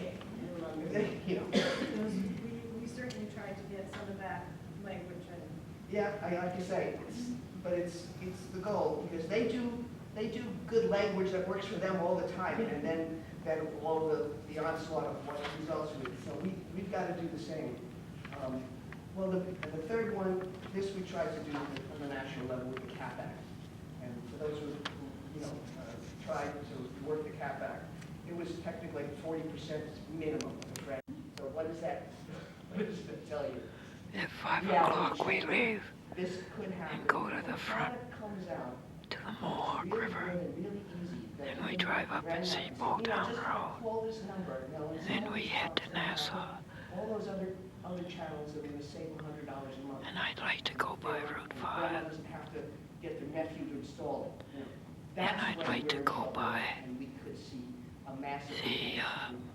We certainly tried to get some of that language in. Yeah, I like to say, but it's the goal because they do they do good language that works for them all the time, and then all the onslaught of what results with it. So we've got to do the same. Well, the third one, this we tried to do on the national level with the CAP Act. And for those who tried to work the CAP Act, it was technically like 40% minimum of the grant. So what does that tell you? At 5 Yeah, o'clock we leave this could happen. and go to the front Comes out, to the Mohawk really River. really easy. Then we drive up and see Bowdown Road. Call this number, And then we head to Nassau. all those other channels that are going to save $100 a month. And I'd like to go by Route 5. Grandma doesn't have to get their nephew to install it. You know, And that's I'd when like to we're in go trouble, by and we could see a massive the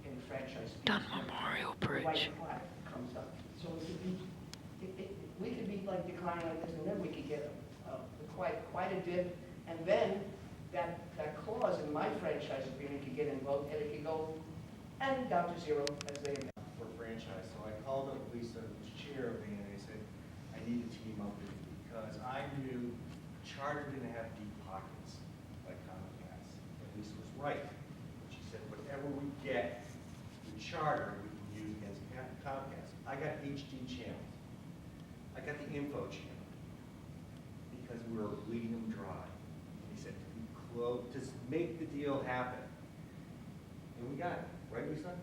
in franchise fees. Dunn Memorial Bridge. White flag comes up. So it could be, we could be like declining like this, and then we could get quite a dip, and then that clause in my franchise agreement could get invoked, and it could go and down to zero as they For franchise, so I called up Lisa, who's chair of the, and I said, I need to team up with you because I knew Charter didn't have deep pockets like Comcast. And Lisa was right. She said, whatever we get with Charter, we can use against Comcast. I got HD channels. I got the info channel because we were bleeding them dry. And he said, just make the deal happen. And we got it, right, Lisa?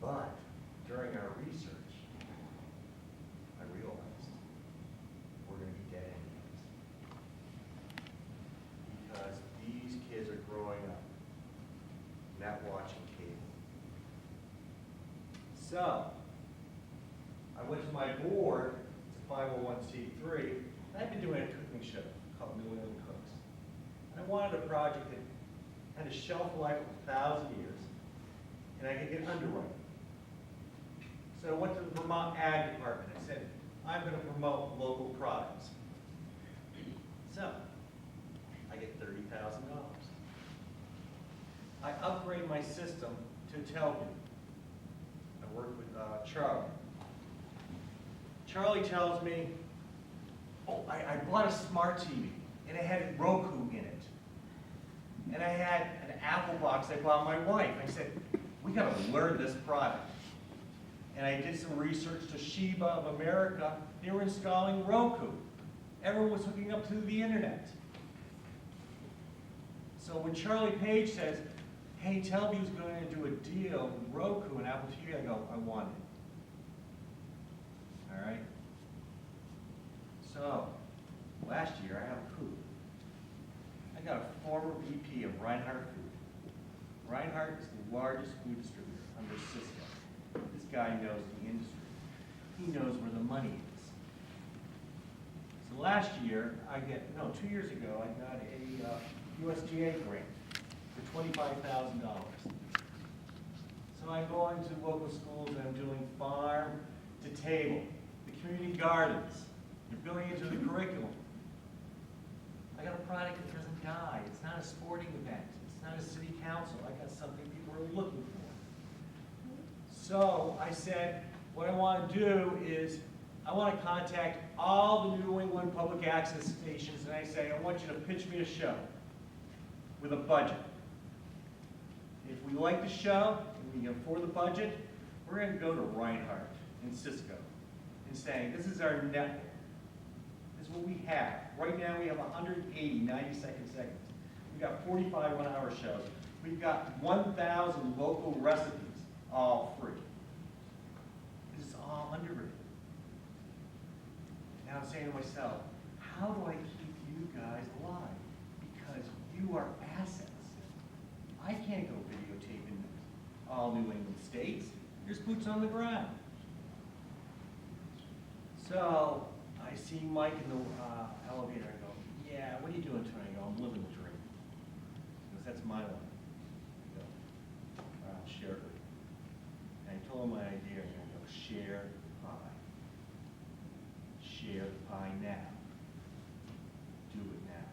But during our research, I realized we're going to be dead anyways. Because these kids are growing up not watching cable. So, I went to my board, it's a 501c3, and I've been doing a cooking show called New England Cooks. And I wanted a project that had a shelf life of 1,000 years, and I could get underwriting. So I went to the Vermont Ag Department. I said, I'm going to promote local products. So I get $30,000. I upgrade my system to Telview. I work with Charlie. Charlie tells me, oh, I bought a smart TV, and it had Roku in it. And I had an Apple box I bought my wife. I said, we got to learn this product. And I did some research. Toshiba of America, they were installing Roku. Everyone was hooking up to the internet. So when Charlie Page says, hey, Telview's going to do a deal with Roku and Apple TV, I go, I want it. All right? So, last year I have a coup. I got a former VP of Reinhardt Food. Reinhardt is the largest food distributor under Cisco. This guy knows the industry. He knows where the money is. So last year, 2 years ago, I got a USDA grant for $25,000. So I go into local schools and I'm doing farm to table, the community gardens. You're building into the curriculum. I got a product that doesn't die. It's not a sporting event. It's not a city council. I got something people are looking for. So I said, what I want to do is I want to contact all the New England public access stations and I say, I want you to pitch me a show with a budget. If we like the show and we can afford the budget, we're going to go to Reinhardt and Cisco and saying, this is our network. This is what we have. Right now we have 180 90-second segments. We've got 45 one-hour shows. We've got 1,000 local recipes, all free. This is all underwritten. Now I'm saying to myself, how do I keep you guys alive? Because you are assets. I can't go videotaping all New England states. There's boots on the ground. So I see Mike in the elevator. I go, yeah, what are you doing tonight? I go, I'm living the dream. He goes, that's my life. I go, share it with you. And I told him my idea. And I go, share the pie. Share the pie now. Do it now.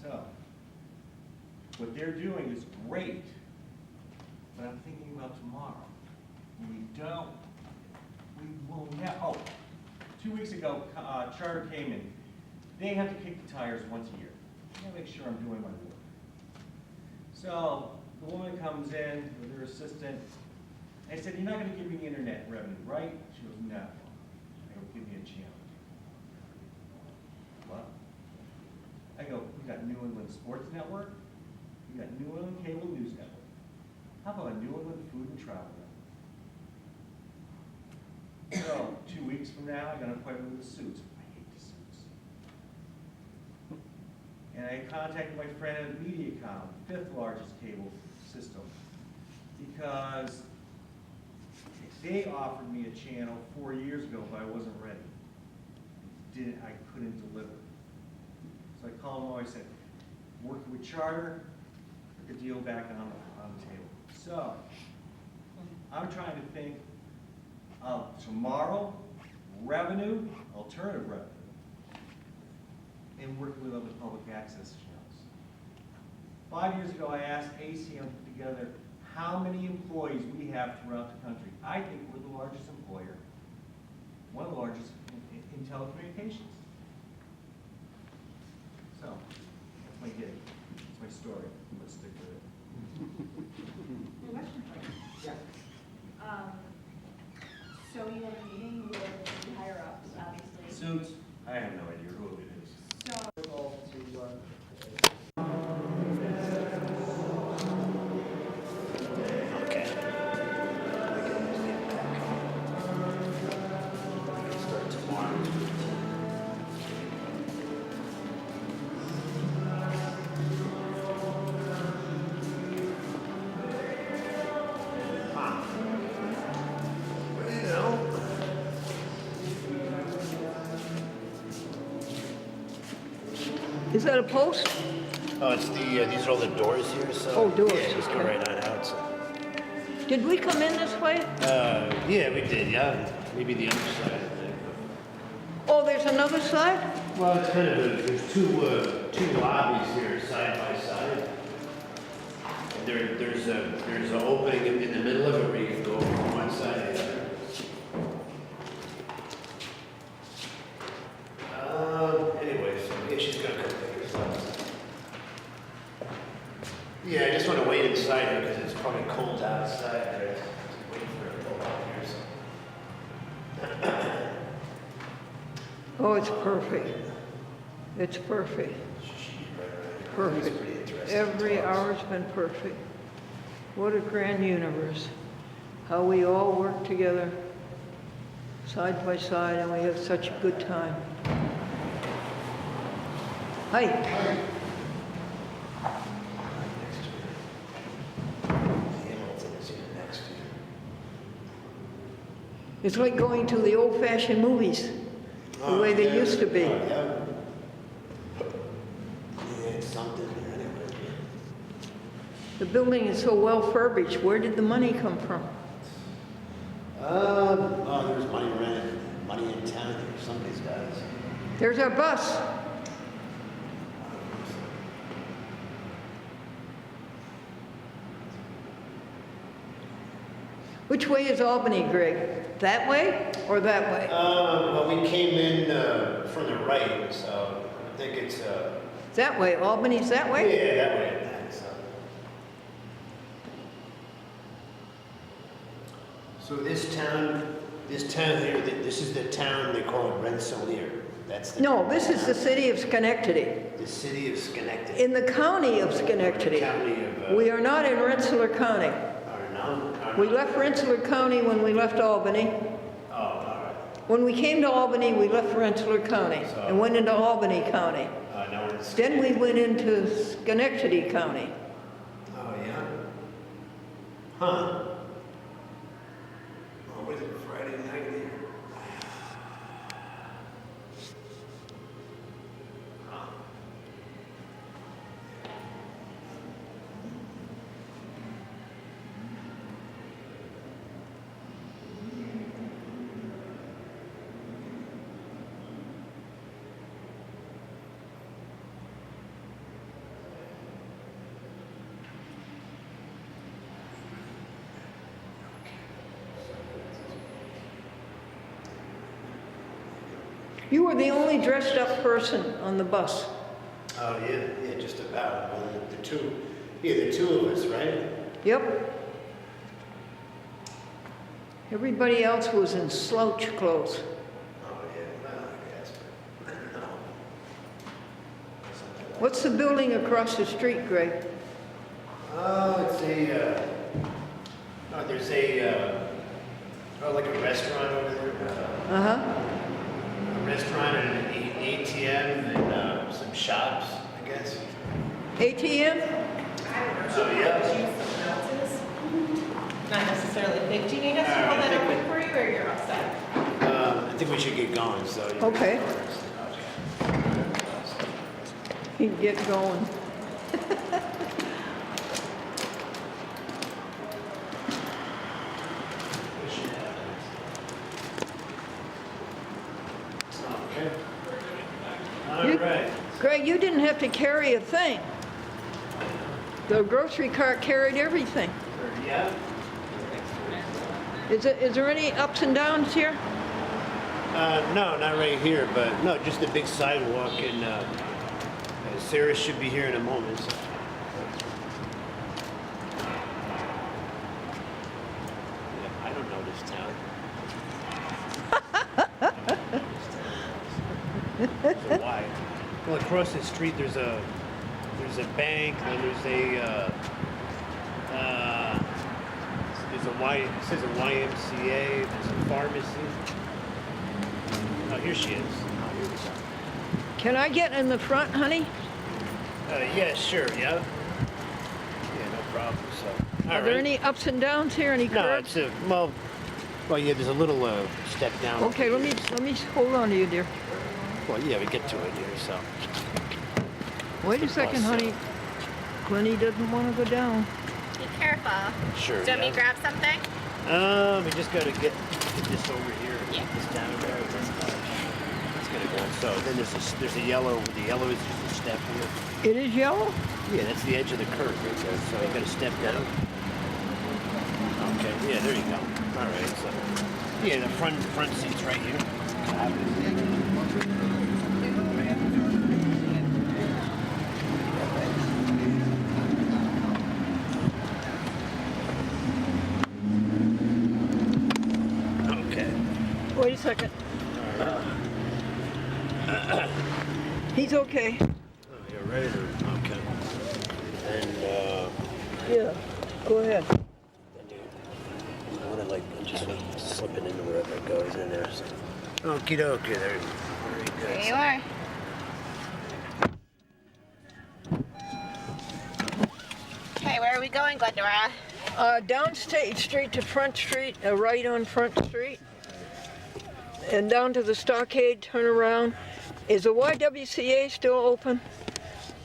So what they're doing is great, but I'm thinking about tomorrow. We will never, 2 weeks ago, Charter came in they have to kick the tires once a year. I gotta make sure I'm doing my work. So the woman comes in with her assistant. I said, you're not gonna give me the internet revenue, right? She goes, no. I go, give me a channel. What? I go, we got New England Sports Network. We got New England Cable News Network. How about a New England Food and Travel Network? So 2 weeks from now, I got an appointment with the suits. I hate the suits. And I contacted my friend at Mediacom, fifth largest cable system, because they offered me a channel 4 years ago, but I wasn't ready. I couldn't deliver. So I called them all. I said, working with Charter, put the deal back on the table. So I'm trying to think of tomorrow, revenue, alternative revenue, and working with other public access channels. 5 years ago, I asked ACM to put together how many employees we have throughout the country. I think we're the largest employer, one of the largest in telecommunications. So, that's my gig. That's my story. Let's stick with it. Question for you. Yeah. So you have a meeting with the higher ups, obviously. Suits, I have no idea who it is. So Okay. Start tomorrow. Is that a post? Oh, it's the, these are all the doors here, so. Oh, doors, Yeah, just go okay. right on out, so. Did we come in this way? Yeah, we did, yeah. Maybe the other side, I think. Oh, there's another side? Well, it's kind of, there's two lobbies here, side by side. And there's an opening in the middle of it where you can go from one side to the other. Anyway, so yeah, she's gonna come take her slides. Yeah, I just want to wait inside here because it's probably cold outside there. Just waiting for it to go out here, so. Oh, it's perfect. It's perfect. Perfect. Every hour's been perfect. What a grand universe. How we all work together, side by side, and we have such a good time. Hi. It's like going to the old-fashioned movies, the way they used to be. Yeah, it's something there anyway. The building is so well furbished. Where did the money come from? Oh, there's money around, money in town here, somebody's got it. There's our bus. Which way is Albany, Greg? That way or that way? Well, we came in from the right, so I think it's That way. Albany's that way? yeah, that way. So. So this town here, this is the town they call it Rensselaer. That's the No, this is the city of Schenectady. The city of Schenectady. In the county of Schenectady. County of. We are not in Rensselaer County. We left Rensselaer County when we left Albany. Oh, all right. When we came to Albany, we left Rensselaer County and went into Albany County. Now we're in Then we went into Schenectady County. Oh, yeah? Huh. Oh, what is it, Friday night here? Huh. You were the only dressed up person on the bus. Oh, yeah, just about. Well, the two of us, right? Yep. Everybody else was in slouch clothes. Oh, yeah, well, I guess, but, What's the building across the street, Greg? oh, there's like a restaurant over there. Uh-huh. A restaurant and an ATM and some shops, I guess. ATM? Oh, yeah. Not necessarily big. Do you need us to hold that open for you, or you're upset? I think we should get going, so. Okay. You can get going. Okay. All right. Greg, you didn't have to carry a thing. The grocery cart carried everything. Yeah. Is there any ups and downs here? No, not right here, but no, just a big sidewalk, and Sara should be here in a moment. So. Yeah, I don't know this town. So why? Well, across the street there's a bank, and there's it says a YMCA, there's a pharmacy. Oh, here she is. Oh, here we go. Can I get in the front, honey? Yeah, sure, yeah. Yeah, no problem, so. Are there any ups and downs here, any No, curves? it's well, yeah, there's a little step down. Okay, let me hold on to you, dear. Well, yeah, we get to it here, so. Wait a second, honey. Clinty doesn't want to go down. Be careful. Sure, Do you want me yeah. to grab something? We just gotta get this over here, get this down there. Let's get it going. So then there's a yellow. The yellow is just a step here. It is yellow? Yeah, that's the edge of the curve right there. So you gotta step down. Okay, yeah, there you go. All right, so yeah, the front seat's right here. Wait a second. He's okay. Oh, you're ready to, okay. And, yeah, go ahead. I want to, like, just slip it into wherever it goes in there. So. Okie dokie, there. Very good. There you are. Okay, where are we going, Glendora? Down State Street to Front Street, right on Front Street. And down to the Stockade, turn around. Is the YWCA still open?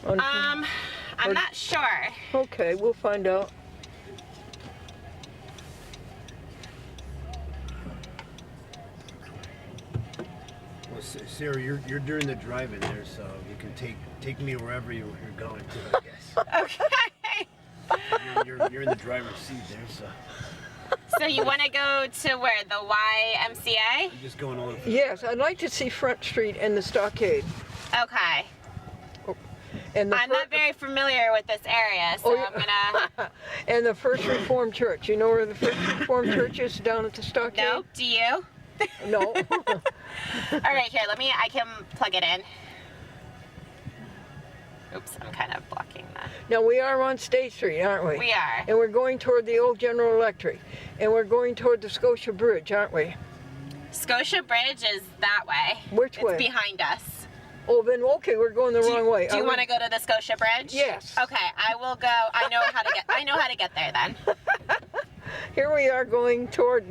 I'm not sure. Okay, we'll find out. Well, Sara, you're doing the driving there, so you can take me wherever you're going to, I guess. Okay. You're in the driver's seat there, so. So you want to go to where? The YMCA? You're just going a little. Yes, I'd like to see Front Street and the Stockade. Okay. And I'm not very familiar with this area, so I'm gonna. And the First Reformed Church. You know where the First Reformed Church is down at the Stockade? No. Do you? No. All right, here. I can plug it in. Oops, I'm kind of blocking that. Now we are on State Street, aren't we? We are. And we're going toward the old General Electric. And we're going toward the Scotia Bridge, aren't we? Scotia Bridge is that way. Which way? It's behind us. Oh, then okay, we're going the wrong way. Do you want to go to the Scotia Bridge? Yes. Okay, I will go. I know how to get there then. Here we are going toward.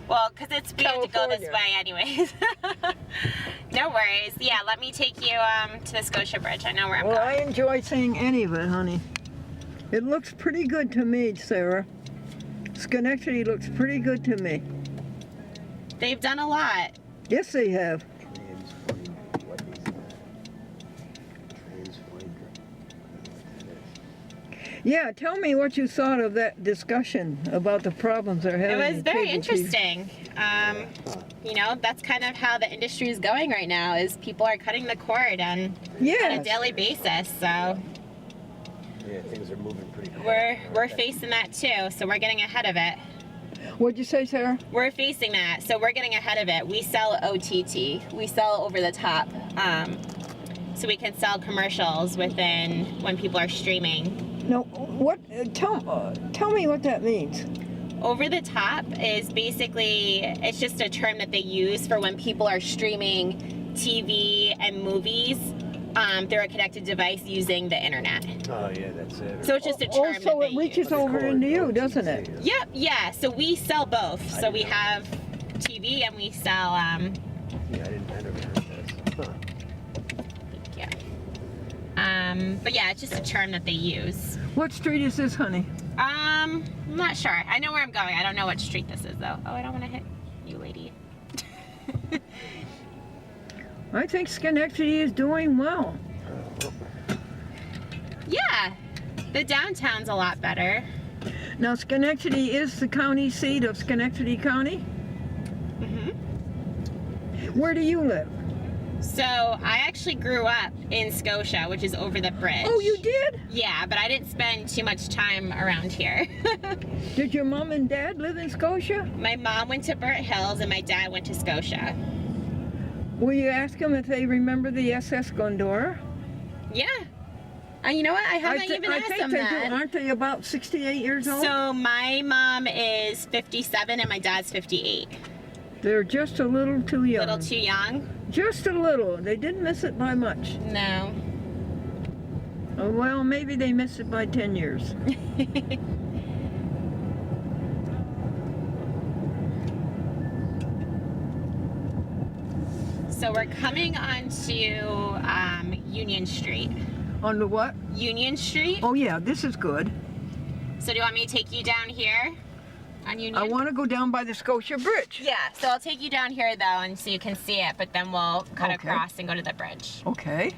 Well, because we have to go this California. way anyways. No worries. Yeah, let me take you to the Scotia Bridge. I know where I'm Well, going. I enjoy seeing any of it, honey. It looks pretty good to me, Sara. Schenectady looks pretty good to me. They've done a lot. Yes, they have. Yeah, tell me what you thought of that discussion about the problems they're having. It was in very cable TV. interesting. You know, that's kind of how the industry is going right now, is people are cutting the cord on a daily basis. So Yeah, things are moving pretty quick. we're facing that too, so we're getting ahead of it. What'd you say, Sarah? We're facing that, so we're getting ahead of it. We sell OTT. We sell over the top. So we can sell commercials within when people are streaming. No, what? Tell me what that means. Over the top is basically, it's just a term that they use for when people are streaming TV and movies through a connected device using the internet. Oh yeah, that's it. So it's just a term that So they it reaches use. over into you, doesn't it? Yep, yeah. So we sell both. So we have TV and we sell. Yeah, I never heard this. Huh. But yeah, it's just a term that they use. What street is this, honey? I'm not sure. I know where I'm going. I don't know what street this is though. Oh, I don't want to hit you, lady. I think Schenectady is doing well. Yeah, the downtown's a lot better. Now, Schenectady is the county seat of Schenectady County? Mm-hmm. Where do you live? So I actually grew up in Scotia, which is over the bridge. Oh, you did? Yeah, but I didn't spend too much time around here. Did your mom and dad live in Scotia? My mom went to Burt Hills and my dad went to Scotia. Will you ask them if they remember the SS Glendora? Yeah. You know what? I haven't even asked them they that. do. Aren't they about 68 years old? So my mom is 57 and my dad's 58. They're just a little too young. A little too young? Just a little. They didn't miss it by much. No. Oh, well, maybe they missed it by 10 years. So we're coming onto Union Street. On the what? Union Street. Oh, yeah, this is good. So do you want me to take you down here on Union? I want to go down by the Scotia Bridge. Yeah, so I'll take you down here though and so you can see it, but then we'll cut across and go to the bridge. Okay.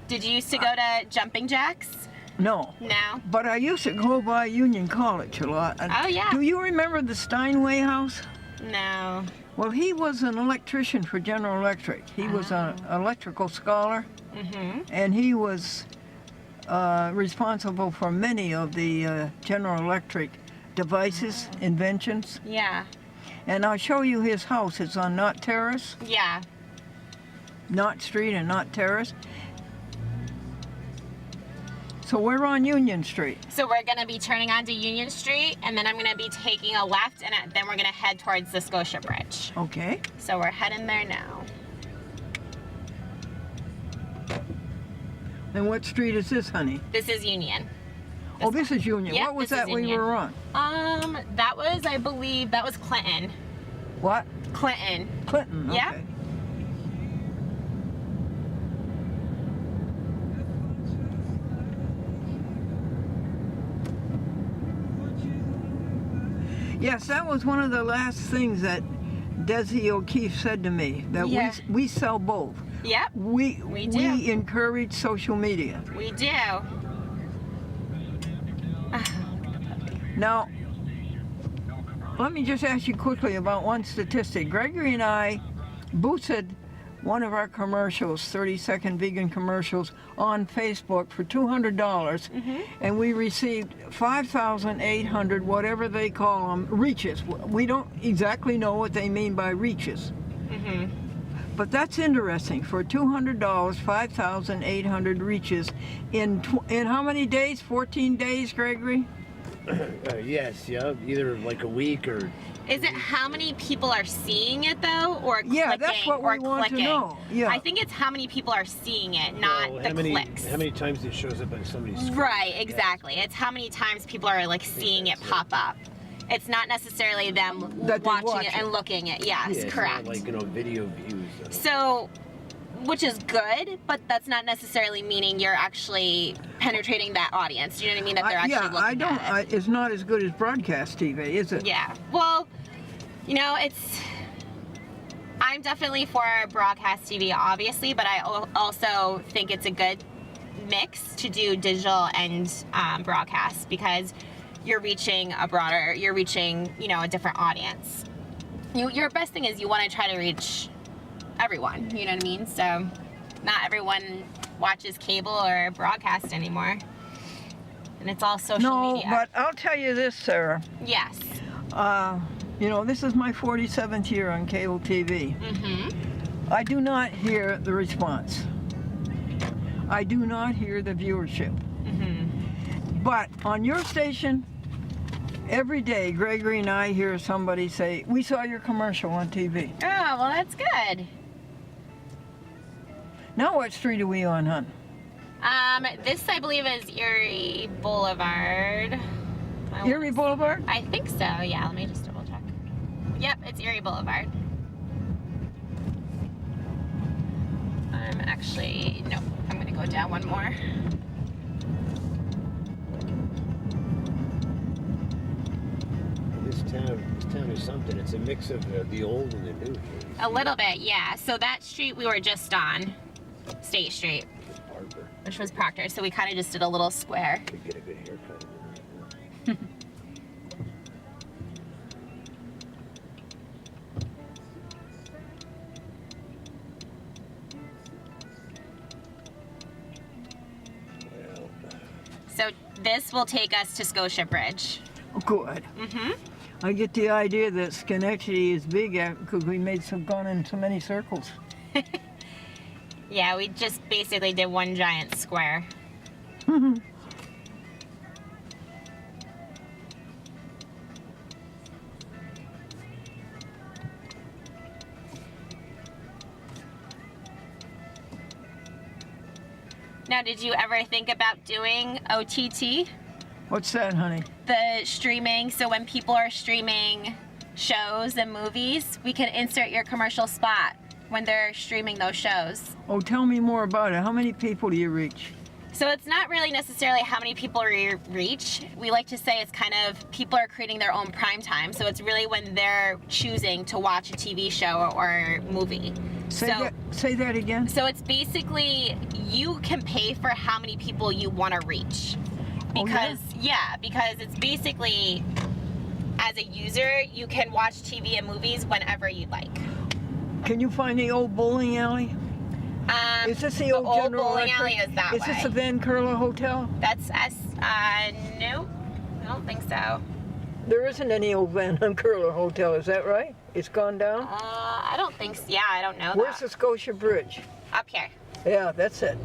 Did you used to go to Jumping Jacks? No. No? But I used to go by Union College a lot. Oh, yeah. Do you remember the Steinway house? No. Well, he was an electrician for General Electric. He was an electrical scholar, and he was responsible for many of the General Electric devices, inventions. Yeah. And I'll show you his house. It's on Knott Terrace. Yeah. Knott Street and Knott Terrace. So we're on Union Street. So we're gonna be turning onto Union Street and then I'm gonna be taking a left and then we're gonna head towards the Scotia Bridge. Okay. So we're heading there now. And what street is this, honey? This is Union. Oh, this is Union. Yep, What was this is that we Union. were on? That was, I believe, that was Clinton. What? Clinton. Clinton, okay. Yep. Yes, that was one of the last things that Desi O'Keefe said to me, that Yeah. we sell both. Yep. We do. We encourage social media. We do. Now, let me just ask you quickly about one statistic. Gregory and I boosted one of our commercials, 30-second vegan commercials, on Facebook for $200, and we received 5,800, whatever they call them, reaches. We don't exactly know what they mean by reaches. But that's interesting. For $200, 5,800 reaches in how many days? 14 days, Gregory? Yes, yeah, either like a week or. Is it how many people are seeing it though, or clicking? Yeah, that's what we want to know. Yeah. I think it's how many people are seeing it, not the clicks. How many times it shows up on somebody's screen? Right, exactly. It's how many times people are like seeing it pop up. It's not necessarily them watching it and looking at. Yes, Yeah, it's correct. not like, video views. So, which is good, but that's not necessarily meaning you're actually penetrating that audience. Do you know what I mean? That they're actually looking at it. It's not as good as broadcast TV, is it? Yeah. Well, you know, I'm definitely for broadcast TV, obviously, but I also think it's a good mix to do digital and broadcast because you're reaching a different audience. Your best thing is you want to try to reach everyone, you know what I mean? So not everyone watches cable or broadcast anymore. And it's all social media. No, but I'll tell you this, Sarah. Yes. This is my 47th year on cable TV. Mm-hmm. I do not hear the response. I do not hear the viewership. Mm-hmm. But on your station, every day, Gregory and I hear somebody say, "We saw your commercial on TV." Oh, well, that's good. Now what street are we on, hon? This, I believe, is Erie Boulevard. Erie Boulevard? I think so, yeah. Let me just double check. Yep, it's Erie Boulevard. Nope, I'm gonna go down one more. This town is something. It's a mix of the old and the new. A little bit, yeah. So that street we were just on, State Street, which was Proctor. So we kind of just did a little square. Could get a good haircut. So this will take us to Scotia Bridge. Good. Mm-hmm. I get the idea that Schenectady is big because we gone in so many circles. Yeah, we just basically did one giant square. Now, did you ever think about doing OTT? What's that, honey? The streaming, so when people are streaming shows and movies, we can insert your commercial spot when they're streaming those shows. Oh, tell me more about it. How many people do you reach? So it's not really necessarily how many people we reach. We like to say it's kind of people are creating their own prime time. So it's really when they're choosing to watch a TV show or movie. Say that again. So it's basically you can pay for how many people you want to reach. Because because it's basically as a user you can watch TV and movies whenever you'd like. Can you find the old bowling alley? Is this the old General bowling Electric? alley is that Is this the Van Curler Hotel? That's us. No, I don't think so. There isn't any old Van Curler Hotel, is that right? It's gone down? I don't think so. Yeah, I don't know. Where's the Scotia Bridge? Up here. Yeah, that's it.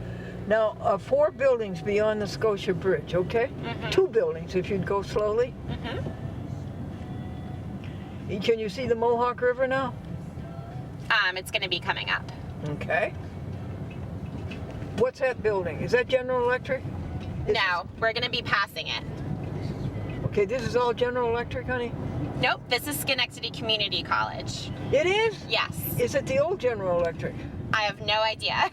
Now, 4 buildings beyond the Scotia Bridge, okay? Mm-hmm. 2 buildings if you'd go slowly. Mm-hmm. Can you see the Mohawk River now? It's going to be coming up. Okay. What's that building? Is that General Electric? No, we're going to be passing it. Okay, this is all General Electric, honey? Nope, this is Schenectady Community College. It is? Yes. Is it the old General Electric? I have no idea.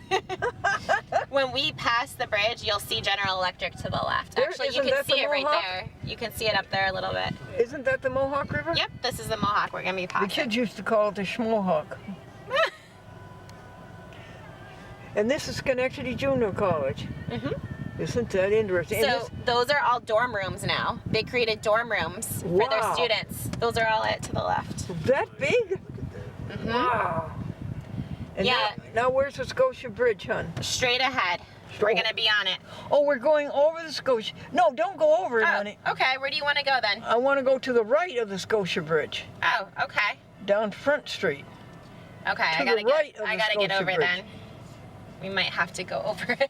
When we pass the bridge, you'll see General Electric to the left. Actually, you can see it right there. You can see it up there a little bit. Isn't that the Mohawk River? Yep, this is the Mohawk. We're going to be passing. The kids used to call it the Schmohawk. And this is Schenectady Junior College. Mm-hmm. Isn't that interesting? So those are all dorm rooms now. They created dorm rooms for their students. Those are all it to the left. That big? Mm-hmm. Wow. And yeah. Now where's the Scotia Bridge, hon? Straight ahead. We're going to be on it. Oh, we're going over the Scotia. No, don't go over it, honey. Okay. Where do you want to go then? I want to go to the right of the Scotia Bridge. Oh, okay. Down Front Street. Okay, I gotta get over then. We might have to go over it.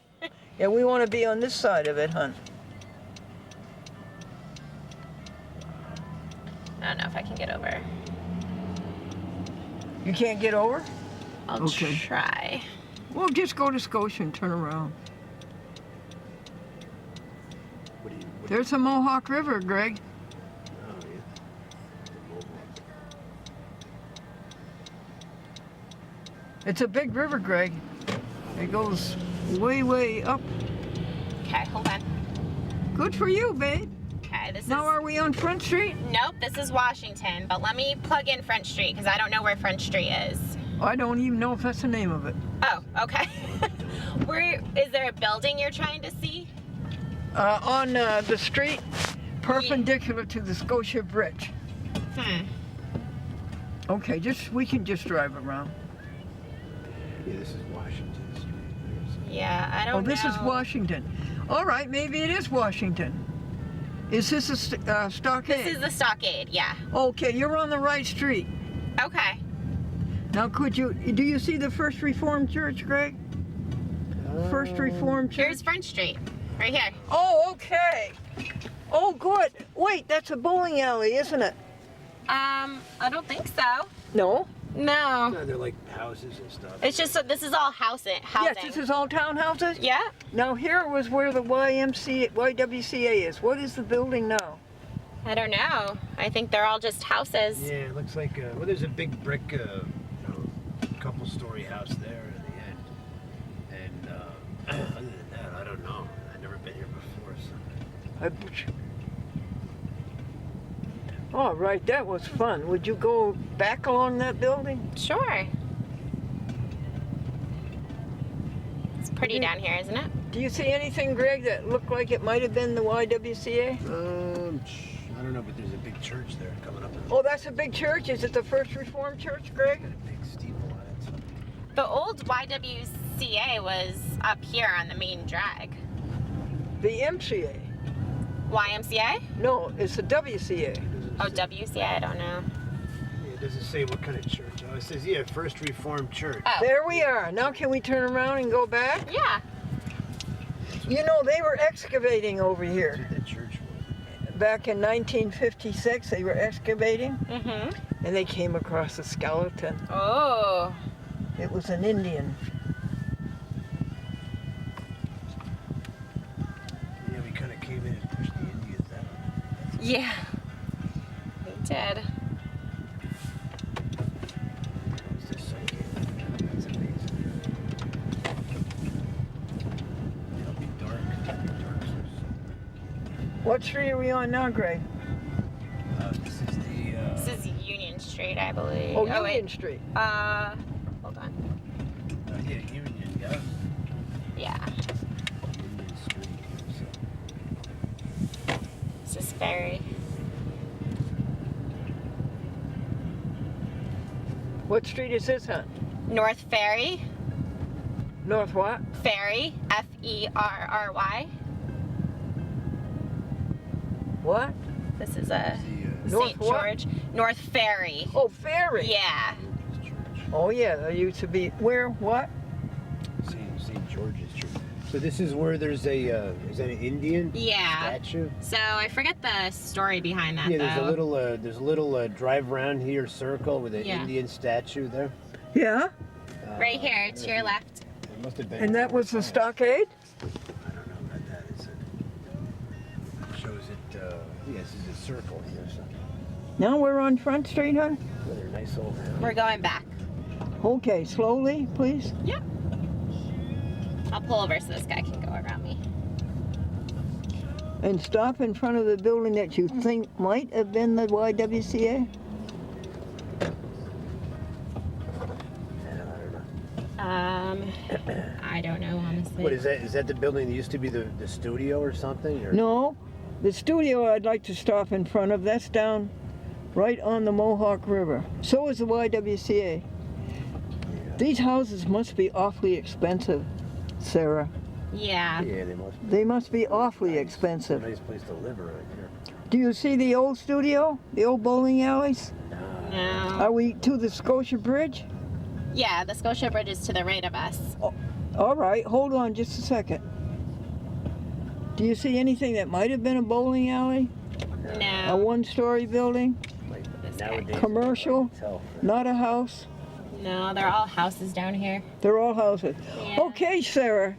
Yeah, we want to be on this side of it, hon. I don't know if I can get over. You can't get over? I'll try. Well, just go to Scotia and turn around. There's the Mohawk River, Greg. Oh, yeah. It's a big river, Greg. It goes way, way up. Okay, hold on. Good for you, babe. Okay, Now are we on Front Street? Nope, this is Washington, but let me plug in Front Street because I don't know where Front Street is. I don't even know if that's the name of it. Oh, okay. Where is there a building you're trying to see? On the street perpendicular to the Scotia Bridge. Okay, we can just drive around. Yeah, this is Washington Street. Yeah, I don't know. Oh, this is Washington. All right, maybe it is Washington. Is this a stockade? This is the stockade, yeah. Okay, you're on the right street. Okay. Now, do you see the First Reformed Church, Greg? First Reformed Church? Here's Front Street, right here. Oh, okay. Oh, good. Wait, that's a bowling alley, isn't it? I don't think so. No? No. No, they're like houses and stuff. It's just, this is all housing. Yes, this is all townhouses? Yeah. Now, here was where the YWCA is. What is the building now? I don't know. I think they're all just houses. Yeah, it looks like, well, there's a big brick, couple-story house there in the end. And other than that, I don't know. I've never been here before, so. All right, that was fun. Would you go back along that building? Sure. It's pretty down here, isn't it? Do you see anything, Greg, that looked like it might have been the YWCA? I don't know, but there's a big church there coming up. Oh, that's a big church? Is it the First Reformed Church, Greg? Got a big steeple on it. So. The old YWCA was up here on the main drag. The MCA? YMCA? No, it's the WCA. Oh, WCA, I don't know. Yeah, it doesn't say what kind of church. Oh, it says, yeah, First Reformed Church. Oh. There we are. Now can we turn around and go back? Yeah. You know, they were excavating over here. That's what the church was. Back in 1956, they were excavating, Mm-hmm. and they came across a skeleton. Oh. It was an Indian. Yeah, we kind of came in and pushed the Indians out. Yeah. We did. That's amazing. It'll be dark. What street are we on now, Greg? This is the. This is Union Street, I believe. Oh, Union wait. Street. Hold on. Yeah, Union, yeah. Yeah. Union Street here, so. This is Ferry. What street is this on? North Ferry. North what? Ferry. Ferry. What? This is a North St. what? George. North Ferry. Oh, Ferry. Yeah. Oh, yeah, there used to be, where, what? St. George's Church. So this is where there's a, is that an Indian statue? So I forget the story behind that, Yeah, there's though. there's a little drive around here circle with an Yeah. Indian statue there. Yeah? Right here, to your left. It must have been. And that was the stockade? I don't know about that. It shows it, yes, it's a circle here. So. Now we're on Front Street, huh? Another nice old house. We're going back. Okay, slowly, please. Yep. I'll pull over so this guy can go around me. And stop in front of the building that you think might have been the YWCA? I don't know, honestly. What is that? Is that the building that used to be the studio or something? Or? No, the studio I'd like to stop in front of, that's down right on the Mohawk River. So is the YWCA. These houses must be awfully expensive, Sarah. Yeah. Yeah, they must. They must be awfully expensive. Nice place to live around here. Do you see the old studio? The old bowling alleys? No. Are we to the Scotia Bridge? Yeah, the Scotia Bridge is to the right of us. Oh, all right, hold on just a second. Do you see anything that might have been a bowling alley? A No. one-story building? Nowadays, Commercial? Not a house? No, they're all houses down here. They're all houses. Yeah. Okay, Sarah.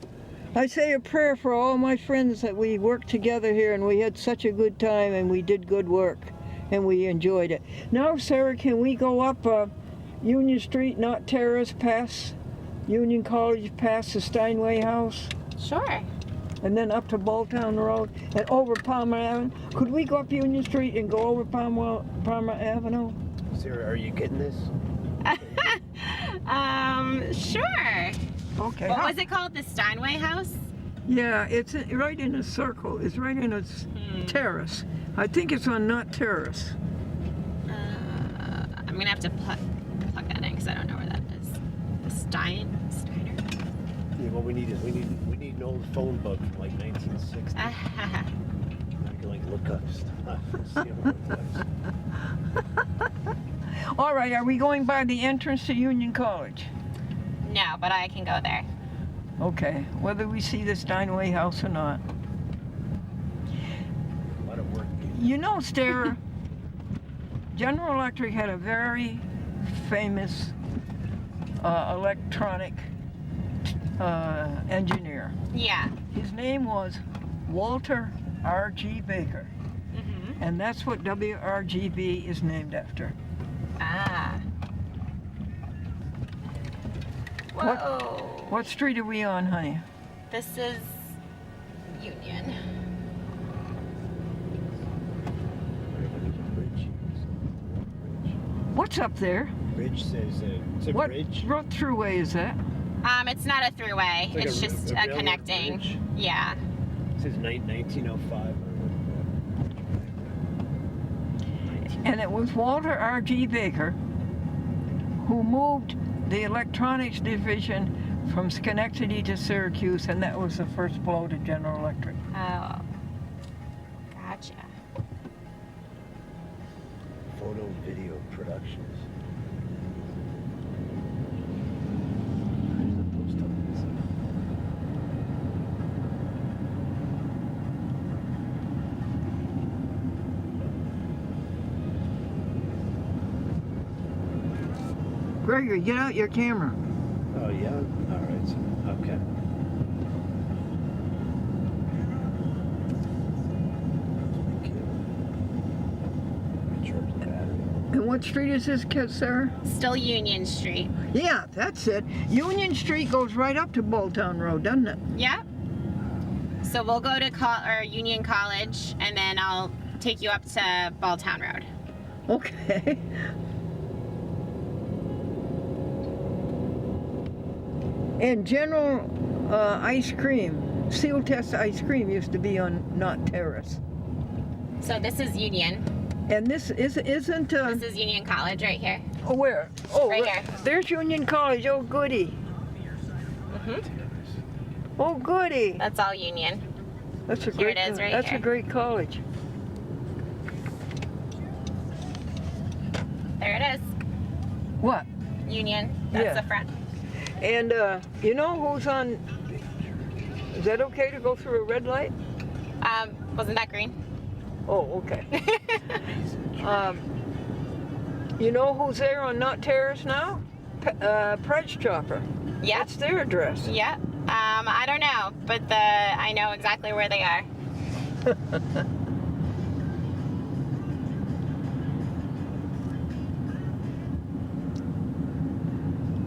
I say a prayer for all my friends that we worked together here and we had such a good time and we did good work and we enjoyed it. Now, Sarah, can we go up Union Street, not Terrace, past Union College, past the Steinway House? Sure. And then up to Balltown Road and over Palmer Avenue? Could we go up Union Street and go over Palmer Avenue? Sarah, are you getting this? Sure. Okay. What was it called? The Steinway House? Yeah, it's right in a circle. It's right in a terrace. I think it's on Not Terrace. I'm gonna have to plug that in because I don't know where that is. The Steiner? Yeah, what we need is we need an old phone book from like 1960. I can like look up stuff. See what it was. All right, are we going by the entrance to Union College? No, but I can go there. Okay, whether we see the Steinway House or not. A lot of work. You know, Sara, General Electric had a very famous electronic engineer. Yeah. His name was Walter R.G. Baker. And that's what WRGB is named after. Ah. Whoa. What street are we on, honey? This is Union. What's up there? Bridge says it's a What bridge. What throughway is that? It's not a throughway. It's like It's a just a railroad connecting. bridge. Yeah. It says 1905. And it was Walter R.G. Baker who moved the electronics division from Schenectady to Syracuse, and that was the first blow to General Electric. Oh. Gotcha. Photo Video Productions. Gregory, get out your camera. Oh yeah? Alright, so, okay. And what street is this, Sara? Still Union Street. Yeah, that's it. Union Street goes right up to Balltown Road, doesn't it? Yeah. So we'll go to Union College, and then I'll take you up to Balltown Road. Okay. And General Ice Cream, Seal Test Ice Cream used to be on Not Terrace. So this is Union. And this isn't... This is Union College right here. Oh, where? Oh, right here. There's Union College. Oh, goody. Oh, goody. That's all Union. That's a Here great. it is right That's here. a great college. There it is. What? Union. That's Yeah. the front. And you know who's on? Is that okay to go through a red light? Wasn't that green? Oh, okay. You know who's there on Not Terrace now? Price Chopper. Yeah. That's their address. Yeah. I don't know, but I know exactly where they are.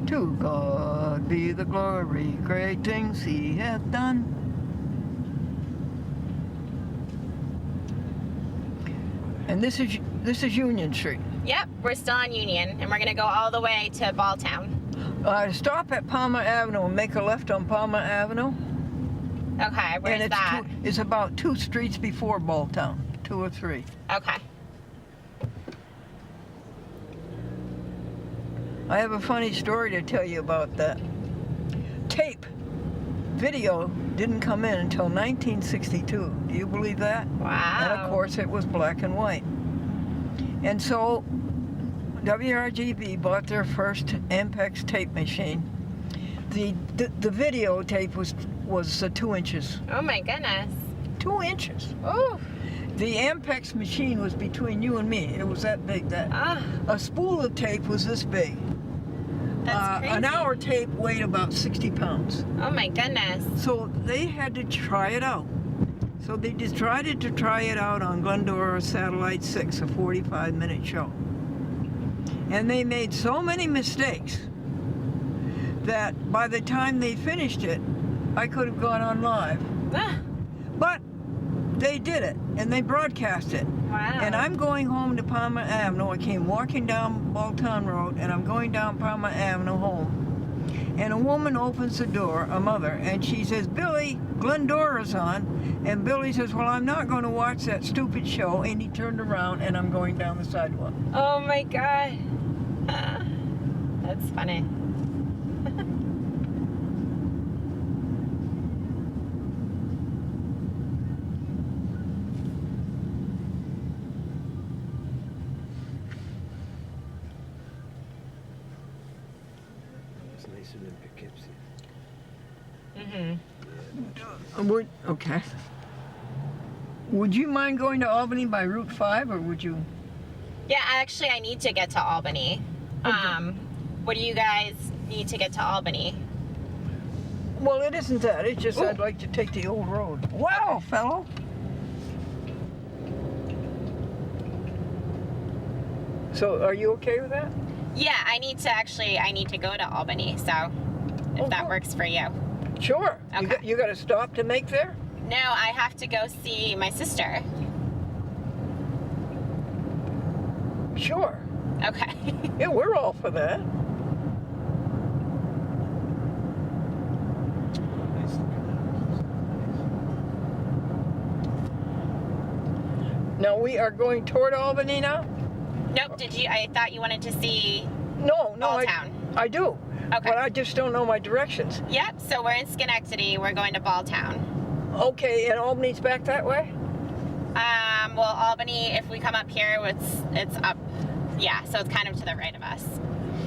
To God be the glory, great things He hath done. And this is Union Street. Yep, we're still on Union, and we're gonna go all the way to Balltown. Stop at Palmer Avenue and make a left on Palmer Avenue. Okay, where's and that? It's about 2 streets before Balltown, 2 or 3. Okay. I have a funny story to tell you about that. Tape, video didn't come in until 1962. Do you believe that? Wow. And of course it was black and white. And so WRGB bought their first Ampex tape machine. The videotape was 2 inches. Oh my goodness. 2 inches. Ooh. The Ampex machine was between you and me. It was that big. A spool of tape was this big. That's crazy. An hour tape weighed about 60 pounds. Oh my goodness. So they had to try it out. So they decided to try it out on Glendora Satellite 6, a 45-minute show. And they made so many mistakes that by the time they finished it, I could have gone on live. But they did it, and they broadcast it. Wow. And I'm going home to Palmer Avenue. I came walking down Balltown Road, and I'm going down Palmer Avenue home. and a woman opens the door, a mother, and she says, Billy, Glendora's on. And Billy says, well, I'm not going to watch that stupid show. And he turned around, and I'm going down the sidewalk. Oh my God. That's funny. It's nicer than Poughkeepsie. Okay. Would you mind going to Albany by Route 5, or would you? Yeah, actually, I need to get to Albany. What do you guys need to get to Albany? Well, it isn't that. It's just I'd like to take the old road. Wow, fellow. So, are you okay with that? Yeah, I need to go to Albany, so if that works for you. Sure. Okay. You got to stop to make there? No, I have to go see my sister. Sure. Okay. Yeah, we're all for that. Now we are going toward Albany now? Nope, I thought you wanted to see No, Ball Town. I do. Okay. But I just don't know my directions. Yep, so we're in Schenectady, we're going to Ball Town. Okay, and Albany's back that way? Well, Albany, if we come up here, it's up, yeah, so it's kind of to the right of us.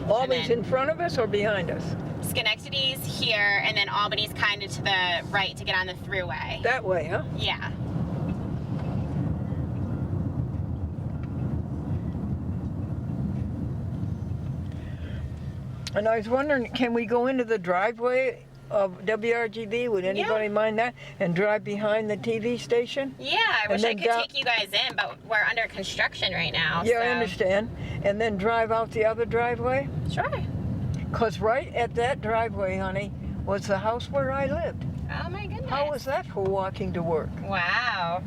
Albany's in front of us or behind us? Schenectady's here, and then Albany's kind of to the right to get on the thruway. That way, huh? Yeah. And I was wondering, can we go into the driveway of WRGB? Would anybody mind that? And drive behind the TV station? Yeah, I wish I could take you guys in, but we're under construction right now. Yeah, so. I understand. And then drive out the other driveway? Sure. Because right at that driveway, honey, was the house where I lived. Oh my goodness. How was that for walking to work? Wow.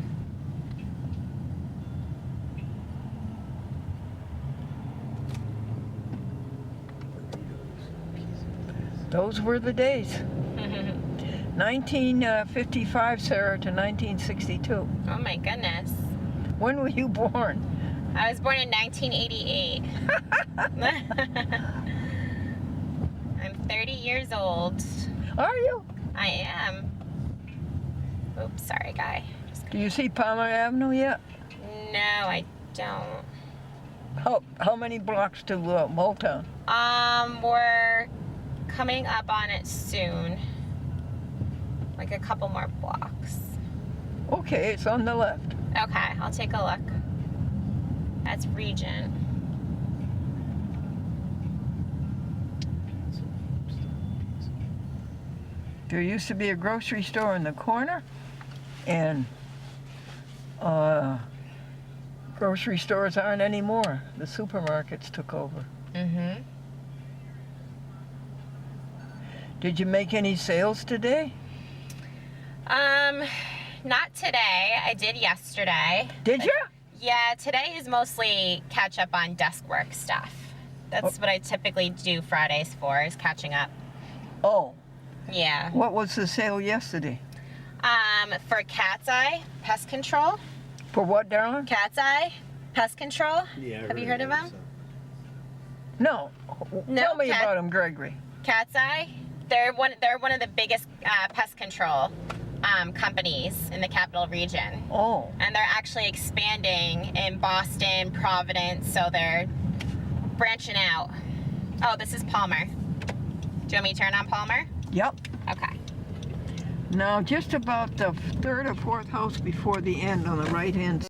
Those were the days. 1955, Sarah, to 1962. Oh my goodness. When were you born? I was born in 1988. I'm 30 years old. Are you? I am. Oops, sorry, guy. Do you see Palmer Avenue yet? No, I don't. How many blocks to Motown? We're coming up on it soon. Like a couple more blocks. Okay, it's on the left. Okay, I'll take a look. That's Regent. There used to be a grocery store in the corner, and grocery stores aren't anymore. The supermarkets took over. Mm-hmm. Did you make any sales today? Not today. I did yesterday. Did you? Yeah, today is mostly catch up on desk work stuff. That's what I typically do Fridays for, is catching up. Oh. Yeah. What was the sale yesterday? For Cat's Eye Pest Control. For what, darling? Cat's Eye Pest Control. Yeah. Have you heard of them? No. Tell me about them, Gregory. Cat's Eye. They're one of the biggest pest control companies in the capital region. Oh. And they're actually expanding in Boston, Providence, so they're branching out. Oh, this is Palmer. Do you want me to turn on Palmer? Yep. Okay. Now, just about the third or fourth house before the end on the right-hand